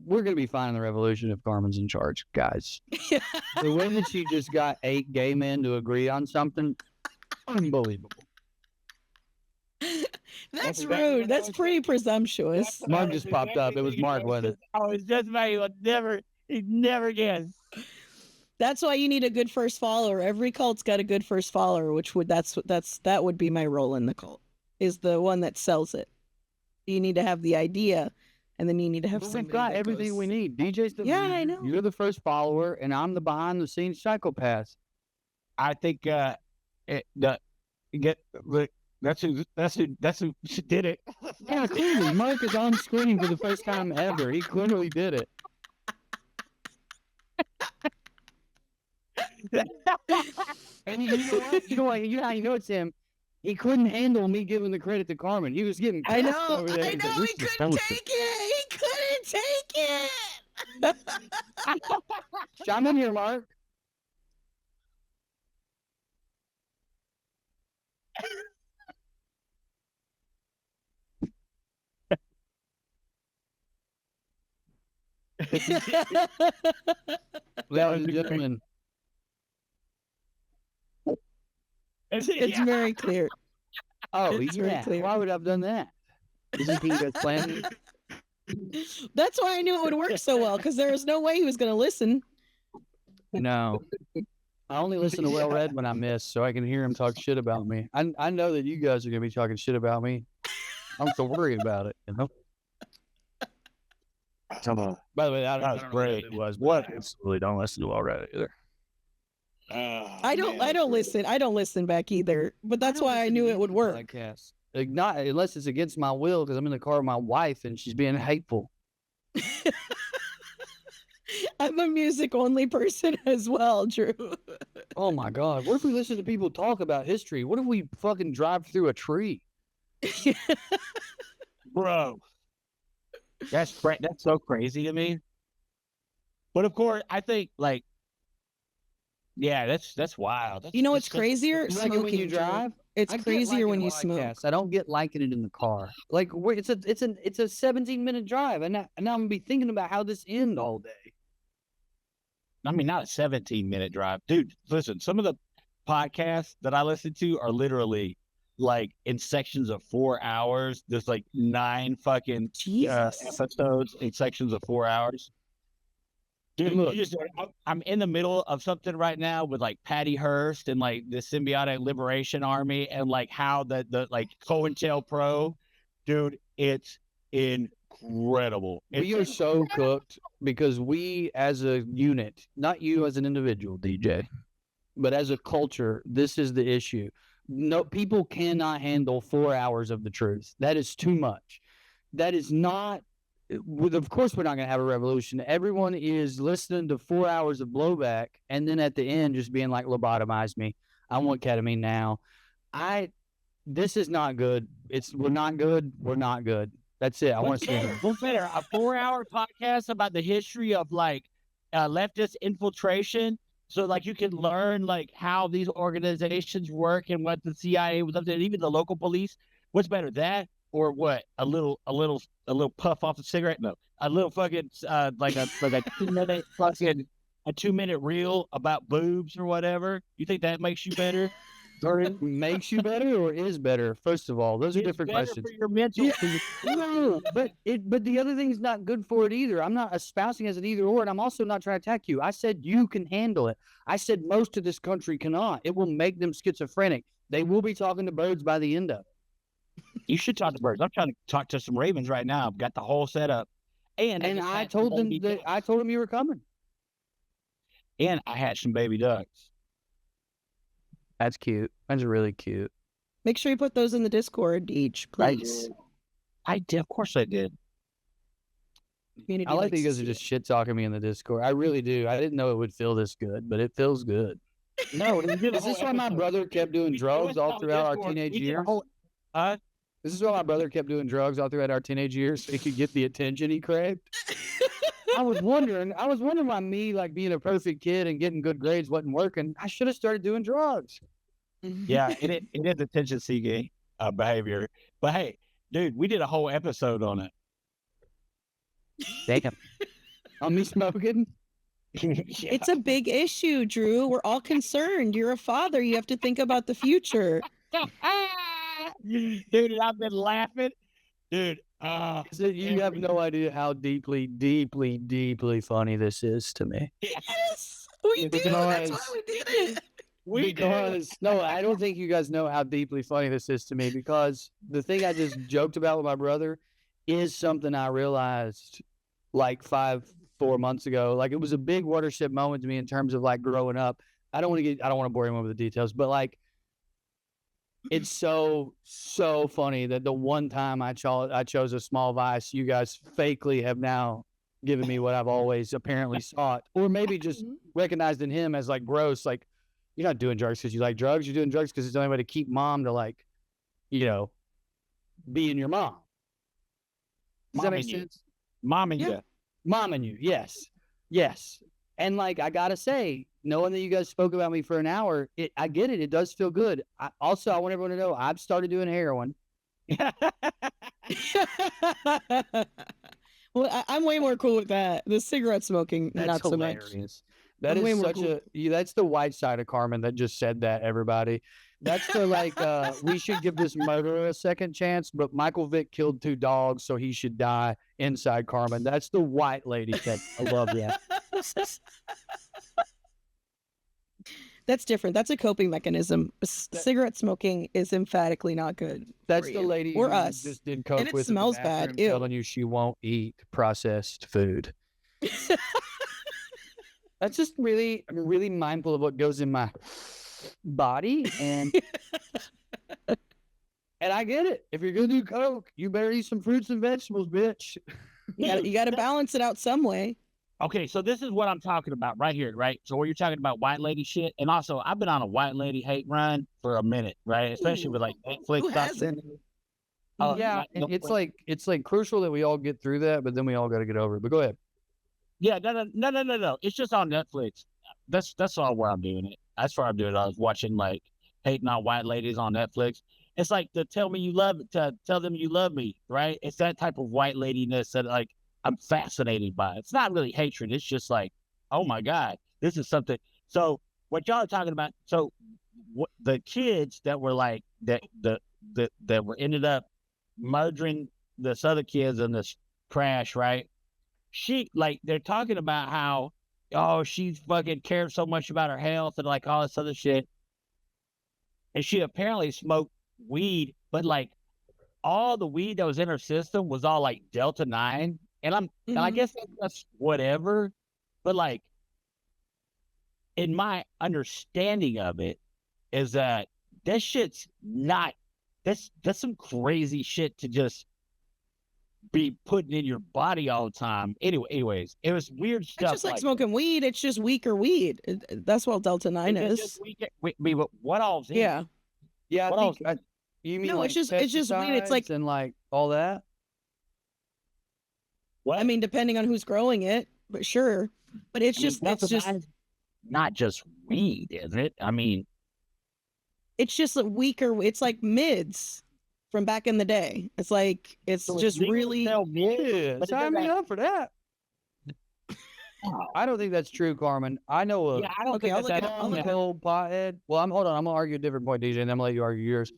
we're gonna be finding the revolution if Carmen's in charge, guys. The way that she just got 8 gay men to agree on something, unbelievable. That's rude. That's pretty presumptuous. Mark just popped up. It was Mark, wasn't it? Oh, it's just me. He never guessed. That's why you need a good first follower. Every cult's got a good first follower, which that would be my role in the cult, is the one that sells it. You need to have the idea, and then you need to have But we've somebody got that everything goes, we need. DJ's the Yeah, I leader, know. You're the first follower, and I'm the behind the scenes psychopath. I think that's who did it. Yeah, clearly, Mark is on screen for the first time ever. He clearly did it. And you know what? You know how you know it's him. He couldn't handle me giving the credit to Carmen. He was getting I pissed know, over there. I He's know, like, he "This is couldn't fellowship." take it. He couldn't take it. Chime in here, Mark. Ladies and gentlemen, It's very clear. oh It's very yeah, clear. why would I have done that? Isn't he just planning? That's why I knew it would work so well, because there was no way he was going to listen. No. I only listen to Well Read when I miss, so I can hear him talk shit about me. I know that you guys are gonna be talking shit about me. I'm so worried about it, you know. By the way, I don't know what great. it was. What? Absolutely don't listen to Well Read either. I don't listen. I don't listen back either. But that's why I knew it would work. Podcast. Like, not unless it's against my will, because I'm in the car with my wife and she's being hateful. I'm a music only person as well, Drew. Oh my god! What if we listen to people talk about history? What if we fucking drive through a tree? Bro, that's so crazy to me. But of course, I think like, yeah, that's wild. You know what's crazier? You like it when you Drew. drive? It's I get crazier when liking you smoke. podcasts. I don't get liking it in the car. Like it's a 17-minute drive, and now I'm gonna be thinking about how this end all day. I mean, not a 17-minute drive, dude. Listen, some of the podcasts that I listen to are literally like in sections of 4 hours. There's like 9 fucking Jesus. episodes in sections of 4 hours. Dude, Look. I'm in the middle of something right now with like Patty Hearst and like the Symbiotic Liberation Army and like how the like COINTELPRO, dude, it's incredible. We are so cooked because we as a unit, not you as an individual, DJ, but as a culture, this is the issue. No, people cannot handle 4 hours of the truth. That is too much. That is not. Of course, we're not going to have a revolution. Everyone is listening to 4 hours of blowback, and then at the end, just being like, "Lobotomize me. I want ketamine now." This is not good. We're not good. We're not good. That's it. I want to say that. What's better, a 4-hour podcast about the history of like leftist infiltration, so like you can learn like how these organizations work and what the CIA was up to, and even the local police. What's better, that or what? A little puff off a cigarette? No, a little fucking like a 2-minute fucking a 2-minute reel about boobs or whatever. You think that makes you better? Makes you better or is better? First of all, those are It's different better questions. for your mental. Yeah. No, but the other thing's not good for it either. I'm not espousing as an either or, and I'm also not trying to attack you. I said you can handle it. I said most of this country cannot. It will make them schizophrenic. They will be talking to birds by the end of it. You should talk to birds. I'm trying to talk to some ravens right now. I've got the whole setup, and I told them you were coming. And I hatched some baby ducks. That's cute. That's really cute. Make sure you put those in the Discord each, please. I did. Of course I did. Community I like that likes you to guys are see just shit talking me in the Discord. I really do. I didn't know it would feel this good, but it feels good. No, we did a Is this whole why my episode. brother kept doing We drugs went all on throughout our Discord. teenage We did a years? whole- This is why my brother kept doing drugs all throughout our teenage years so he could get the attention he craved. I was wondering why me, like being a perfect kid and getting good grades wasn't working. I should have started doing drugs. it. Yeah, it is attention seeking behavior. But hey, dude, we did a whole episode on it. Damn. On me smoking? Yeah. It's a big issue, Drew. We're all concerned. You're a father. You have to think about the future. Dude, I've been laughing. Dude, You have no idea how deeply, deeply, deeply funny this is to me. Yes, we do. That's why we did it. No, I don't think you guys know how deeply funny this is to me because the thing I just joked about with my brother is something I realized like 4 months ago. Like it was a big watershed moment to me in terms of like growing up. I don't want to bore anyone with the details, but like it's so funny that the one time I chose a small vice, you guys fakely have now given me what I've always apparently sought, or maybe just recognized in him as like gross. Like you're not doing drugs because you like drugs. You're doing drugs because it's the only way to keep mom to like, being your mom. Does that make sense? Mom and you. Mom and you. Yes. And like, I gotta say, knowing that you guys spoke about me for an hour, I get it. It does feel good. I want everyone to know I've started doing heroin. Well, I'm way more cool with that. The cigarette smoking, That's not hilarious. so much. That I'm way is more such cool. that's the white side of Carmen that just said that, everybody. That's the like, we should give this murderer a second chance, but Michael Vick killed 2 dogs, so he should die inside Carmen. That's the white lady thing. I love that. That's different. That's a coping mechanism. Cigarette smoking is emphatically not good. That's for the you. lady or who us. just did coke And it with in the smells bad. bathroom Ew. telling you she won't eat processed food. That's just I'm really mindful of what goes in my body, and I get it. If you're gonna do coke, you better eat some fruits and vegetables, bitch. You got to balance it out some way. Okay, so this is what I'm talking about right here, right? So where you're talking about white lady shit, and also I've been on a white lady hate run for a minute, right? Especially with like Netflix Who stuff. hasn't? Yeah, it's like crucial that we all get through that, but then we all got to get over it. But go ahead. Yeah, no. It's just on Netflix. That's all where I'm doing it. That's where I'm doing it. I was watching like hating on white ladies on Netflix. It's like to tell them you love me, right? It's that type of white ladiness that like I'm fascinated by. It's not really hatred. It's just like, oh my God, this is something. So what y'all are talking about? So what the kids that were like that were ended up murdering this other kids in this crash, right? They're talking about how, oh, she fucking cared so much about her health and like all this other shit. And she apparently smoked weed, but like all the weed that was in her system was all like Delta 9. And I guess that's whatever. But like, in my understanding of it, is that shit's not, that's some crazy shit to just be putting in your body all the time. Anyways, it was weird stuff. It's just like smoking weed. It's just weaker weed. That's what Delta 9 is. What all's in? Yeah. Yeah, What else? You mean No, like it's just weed. It's like, and like all that? What? I mean, depending on who's growing it, but sure. But it's just not just weed, is it? I mean, it's just a weaker. It's like mids from back in the day. It's like it's just really. Yeah, sign me up for that. I don't think that's true, Carmen. I know a I don't think I'll that's look it up. cold pothead. Well, hold on. I'm gonna argue a different point, DJ, and I'm gonna let you argue yours.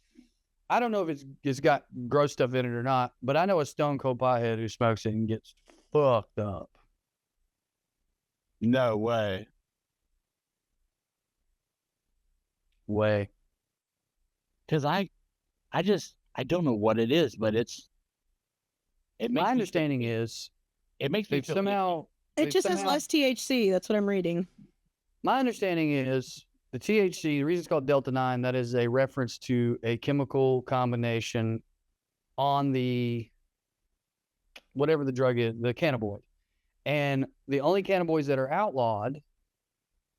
I don't know if it's got gross stuff in it or not, but I know a stone cold pothead who smokes it and gets fucked up. No way. Because I don't know what it is, but my understanding is it makes me feel somehow It just has less THC. That's what I'm reading. My understanding is The THC, the reason it's called Delta 9, that is a reference to a chemical combination on the whatever the drug is, the cannabinoid. And the only cannabinoids that are outlawed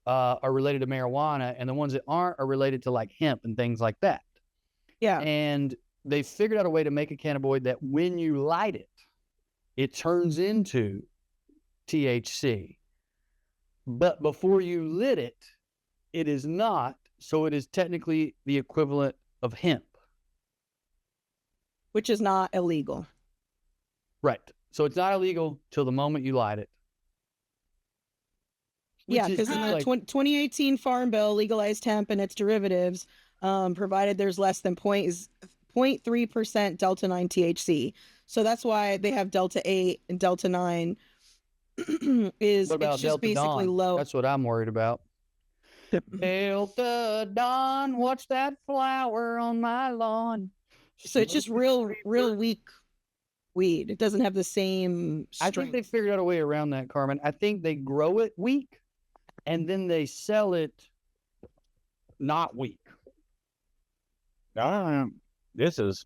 are related to marijuana, and the ones that aren't are related to like hemp and things like that. Yeah. And they figured out a way to make a cannabinoid that when you light it, it turns into THC. But before you lit it, it is not. So it is technically the equivalent of hemp. Which is not illegal. Right. So it's not illegal till the moment you light it. Yeah, because in the 2018 Farm Bill legalized hemp and its derivatives, provided there's less than 0.3% Delta 9 THC. So that's why they have Delta 8 and Delta 9 is what about it's just Delta basically Dawn? low. That's what I'm worried about. Delta Dawn, watch that flower on my lawn. So it's just real weak weed. It doesn't have the same strength. I think they figured out a way around that, Carmen. I think they grow it weak and then they sell it not weak. This is.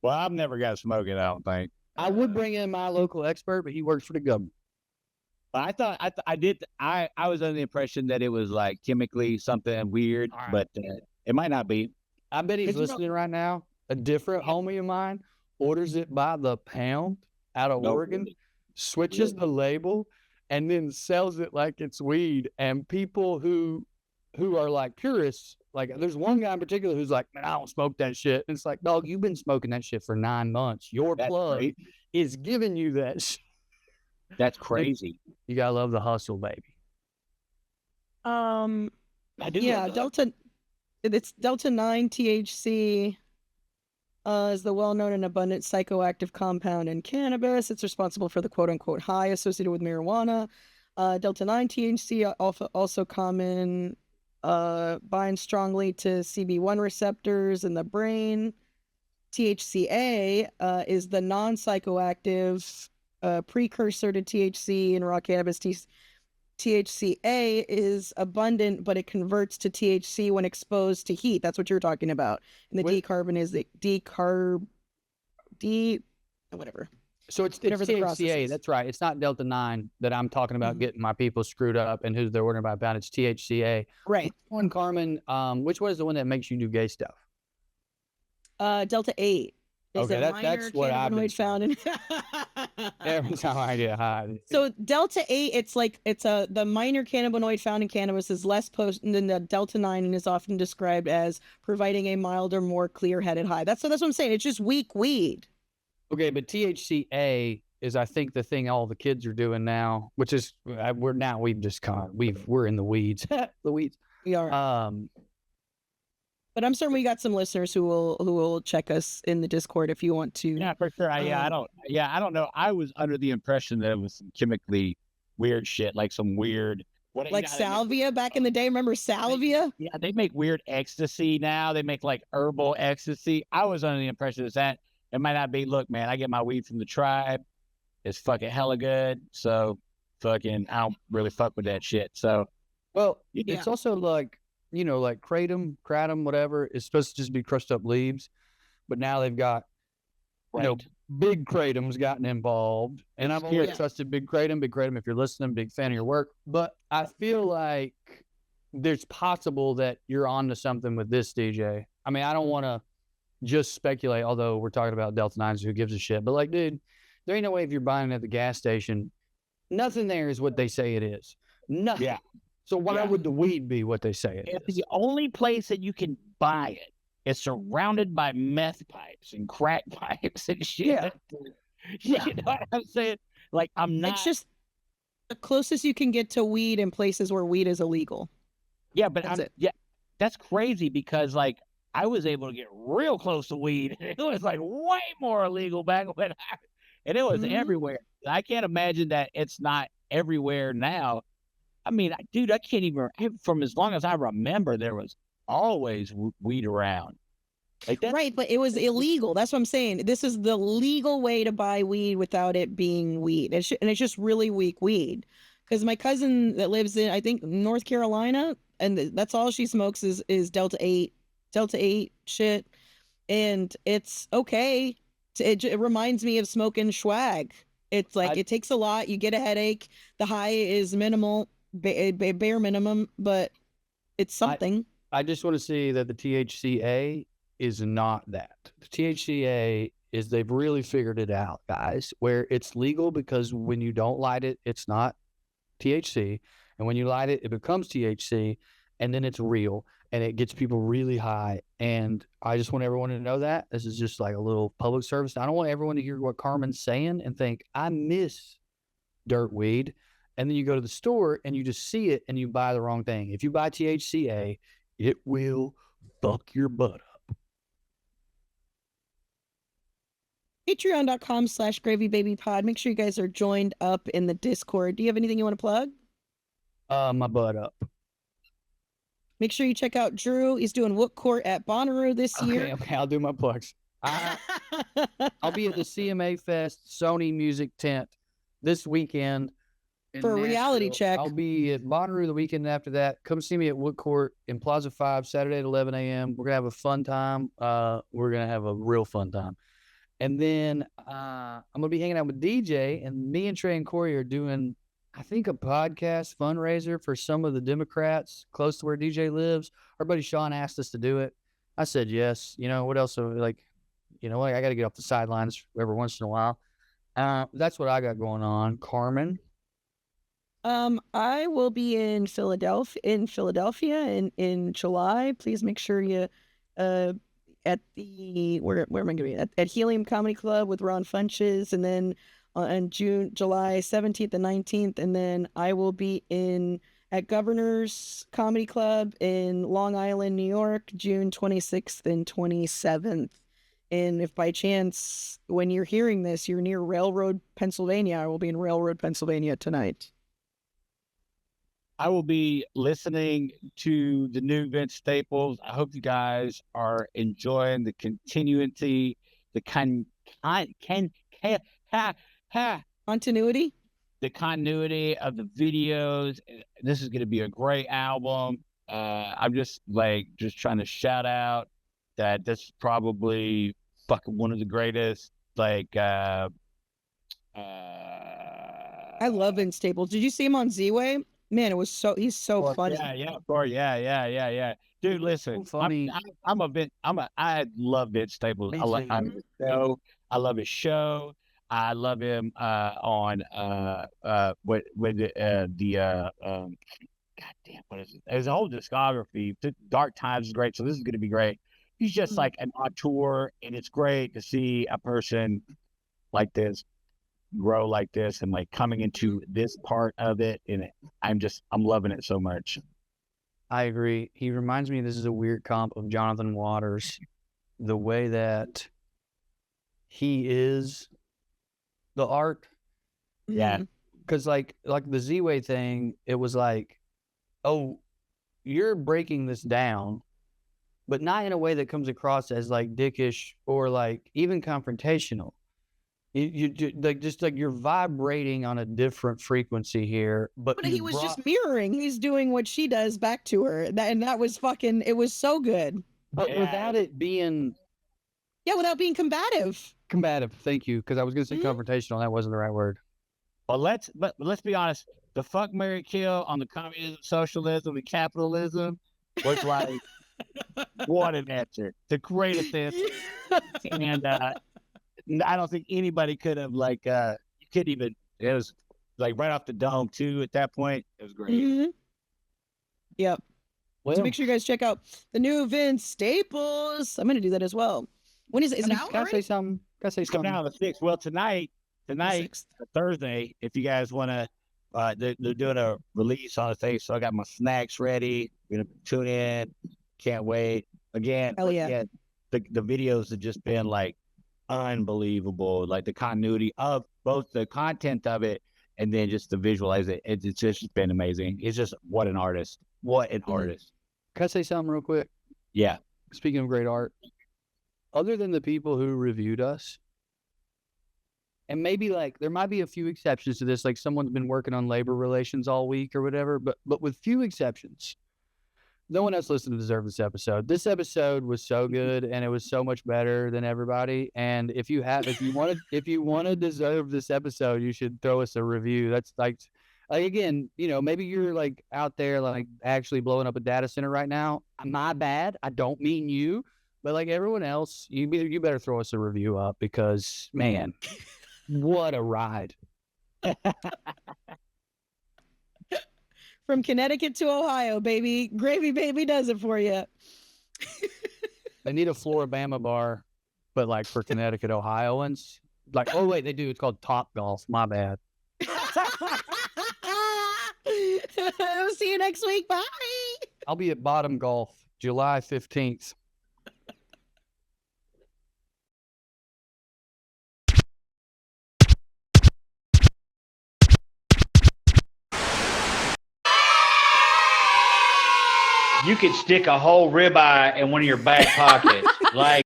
Well, I've never got to smoke it, I don't think. I would bring in my local expert, but he works for the government. But I thought I was under the impression that it was like chemically something weird, All right. but it might not be. I bet he's listening right now. A different homie of mine orders it by the pound out of Oregon, switches the label, and then sells it like it's weed. And people who are like purists, like there's one guy in particular who's like, man, I don't smoke that shit. And it's like, dog, you've been smoking that shit for 9 months. Your plug is giving you that shit. That's crazy. You gotta love the hustle, baby. I do. Yeah, it's Delta 9 THC is the well-known and abundant psychoactive compound in cannabis. It's responsible for the quote-unquote high associated with marijuana. Delta 9 THC also common binds strongly to CB1 receptors in the brain. THCA is the non-psychoactive precursor to THC in raw cannabis. THCA is abundant, but it converts to THC when exposed to heat. That's what you're talking about. And the whatever. So it's THCA. That's right. It's not Delta 9 that I'm talking about getting my people screwed up and who they're ordering about. It's THCA. Right. Which one, Carmen? Which one is the one that makes you do gay stuff? Delta 8. Okay, that's what I've been found in. Every time I get high. So Delta 8, it's the minor cannabinoid found in cannabis is less potent than the Delta 9 and is often described as providing a milder, more clear-headed high. That's what I'm saying. It's just weak weed. Okay, but THCA is, I think, the thing all the kids are doing now, which is we're in the weeds. The weeds. We are. But I'm certain we got some listeners who will check us in the Discord if you want to. Yeah, for sure. I don't know. I was under the impression that it was some chemically weird shit, like some weird salvia back in the day. Remember salvia? They make weird ecstasy now. They make like herbal ecstasy. I was under the impression that it might not be. Look, man, I get my weed from the tribe. It's fucking hella good. So fucking, I don't really fuck with that shit. So, it's also like, like kratom, whatever, is supposed to just be crushed up leaves. But now they've got, big kratom's gotten involved. And I've always trusted Big Kratom. Big Kratom, if you're listening, big fan of your work. But I feel like there's possible that you're onto something with this, DJ. I mean, I don't want to just speculate, although we're talking about Delta 9s, who gives a shit. But like, dude, there ain't no way if you're buying it at the gas station, nothing there is what they say it is. Nothing. Yeah. So why would the weed be what they say it is? It's the only place that you can buy it. It's surrounded by meth pipes and crack pipes and shit. Yeah. You know what I'm saying? Like, I'm not. It's just the closest you can get to weed in places where weed is illegal. Yeah, but that's crazy because like I was able to get real close to weed. It was like way more illegal back when and it was everywhere. I can't imagine that it's not everywhere now. I mean, dude, I can't even, from as long as I remember, there was always weed around. Like right, but it was illegal. That's what I'm saying. This is the legal way to buy weed without it being weed. And it's just really weak weed. because my cousin that lives in, I think, North Carolina, and that's all she smokes is Delta 8 shit, and it's okay. It reminds me of smoking swag. It's like it takes a lot. You get a headache. The high is minimal, bare minimum, but it's something. I just want to say that the THCA is not that. The THCA is they've really figured it out, guys, where it's legal because when you don't light it, it's not THC. And when you light it, it becomes THC, and then it's real and it gets people really high. And I just want everyone to know that. This is just like a little public service. I don't want everyone to hear what Carmen's saying and think, I miss dirt weed. And then you go to the store and you just see it and you buy the wrong thing. If you buy THCA, it will fuck your butt up. Patreon.com/gravybabypod. Make sure you guys are joined up in the Discord. Do you have anything you want to plug? My butt up. Make sure you check out Drew. He's doing Wook Court at Bonnaroo this year. Okay, I'll do my plugs. I'll be at the CMA Fest Sony Music Tent this weekend for a reality check. I'll be at Bonnaroo the weekend after that. Come see me at Wood Court in Plaza 5 Saturday at 11 a.m. We're gonna have a fun time. We're gonna have a real fun time. And then I'm gonna be hanging out with DJ, and me and Trey and Corey are doing, I think, a podcast fundraiser for some of the Democrats close to where DJ lives. Our buddy Sean asked us to do it. I said yes. You know what else? Like, you know what? I got to get off the sidelines every once in a while. That's what I got going on. Carmen. I will be in Philadelphia in July. Please make sure you at the where am I going to be at Helium Comedy Club with Ron Funches, and then on July 17th and 19th, and then I will be at Governor's Comedy Club in Long Island, New York, June 26th and 27th. And if by chance, when you're hearing this, you're near Railroad, Pennsylvania, I will be in Railroad, Pennsylvania tonight. I will be listening to the new Vince Staples. I hope you guys are enjoying the continuity, the continuity, the continuity of the videos. This is going to be a great album. I'm just trying to shout out that this is probably fucking one of the greatest. I love Vince Staples. Did you see him on Z-Way? Man, he's so funny. Yeah, of course. Yeah. Dude, listen, So funny. I love Vince Staples. I love his show. I love him on God damn, what is it? There's a whole discography. Dark Times is great, so this is going to be great. He's just like an auteur, and it's great to see a person like this grow like this and like coming into this part of it, and I'm loving it so much. I agree. He reminds me, this is a weird comp of Jonathan Waters, the way that he is the art. Yeah, because like the Z-Way thing, it was like, oh, you're breaking this down, but not in a way that comes across as like dickish or like even confrontational. You like just like you're vibrating on a different frequency here, but he was just mirroring. He's doing what she does back to her, and that was fucking. It was so good, but without it being, without being combative. Combative, thank you, because I was gonna say confrontational. That wasn't the right word. Well, let's be honest. The fuck, marry, kill on the communism, socialism, and capitalism was like what an answer, the greatest answer, and I don't think anybody could have you couldn't even. It was like right off the dome too. At that point, it was great. Mm-hmm. Yep. Well, so make sure you guys check out the new Vince Staples. I'm going to do that as well. When is it? Is it out already? Can I say something? Coming out on the 6th. Well, tonight, Thursday. If you guys want to, they're doing a release on the thing. So I got my snacks ready. We're gonna tune in. Can't wait. Again, hell yeah. The videos have just been like unbelievable, like the continuity of both the content of it and then just the visualize it. It's just been amazing. It's just what an artist. Can I say something real quick? Yeah. Speaking of great art, other than the people who reviewed us, And maybe like there might be a few exceptions to this, like someone's been working on labor relations all week or whatever, but with few exceptions, no one else listened to deserve this episode. This episode was so good and it was so much better than everybody. And if you want to deserve this episode, you should throw us a review. That's like again, maybe you're like out there like actually blowing up a data center right now. My bad. I don't mean you, but like everyone else, you better throw us a review up because man, what a ride. From Connecticut to Ohio, baby. Gravy Baby does it for you. They need a Floribama bar, but like for Connecticut, Ohioans. Like, oh wait, they do. It's called Top Golf. My bad. See you next week. Bye. I'll be at Bottom Golf, July 15th. You could stick a whole ribeye in one of your back pockets. Like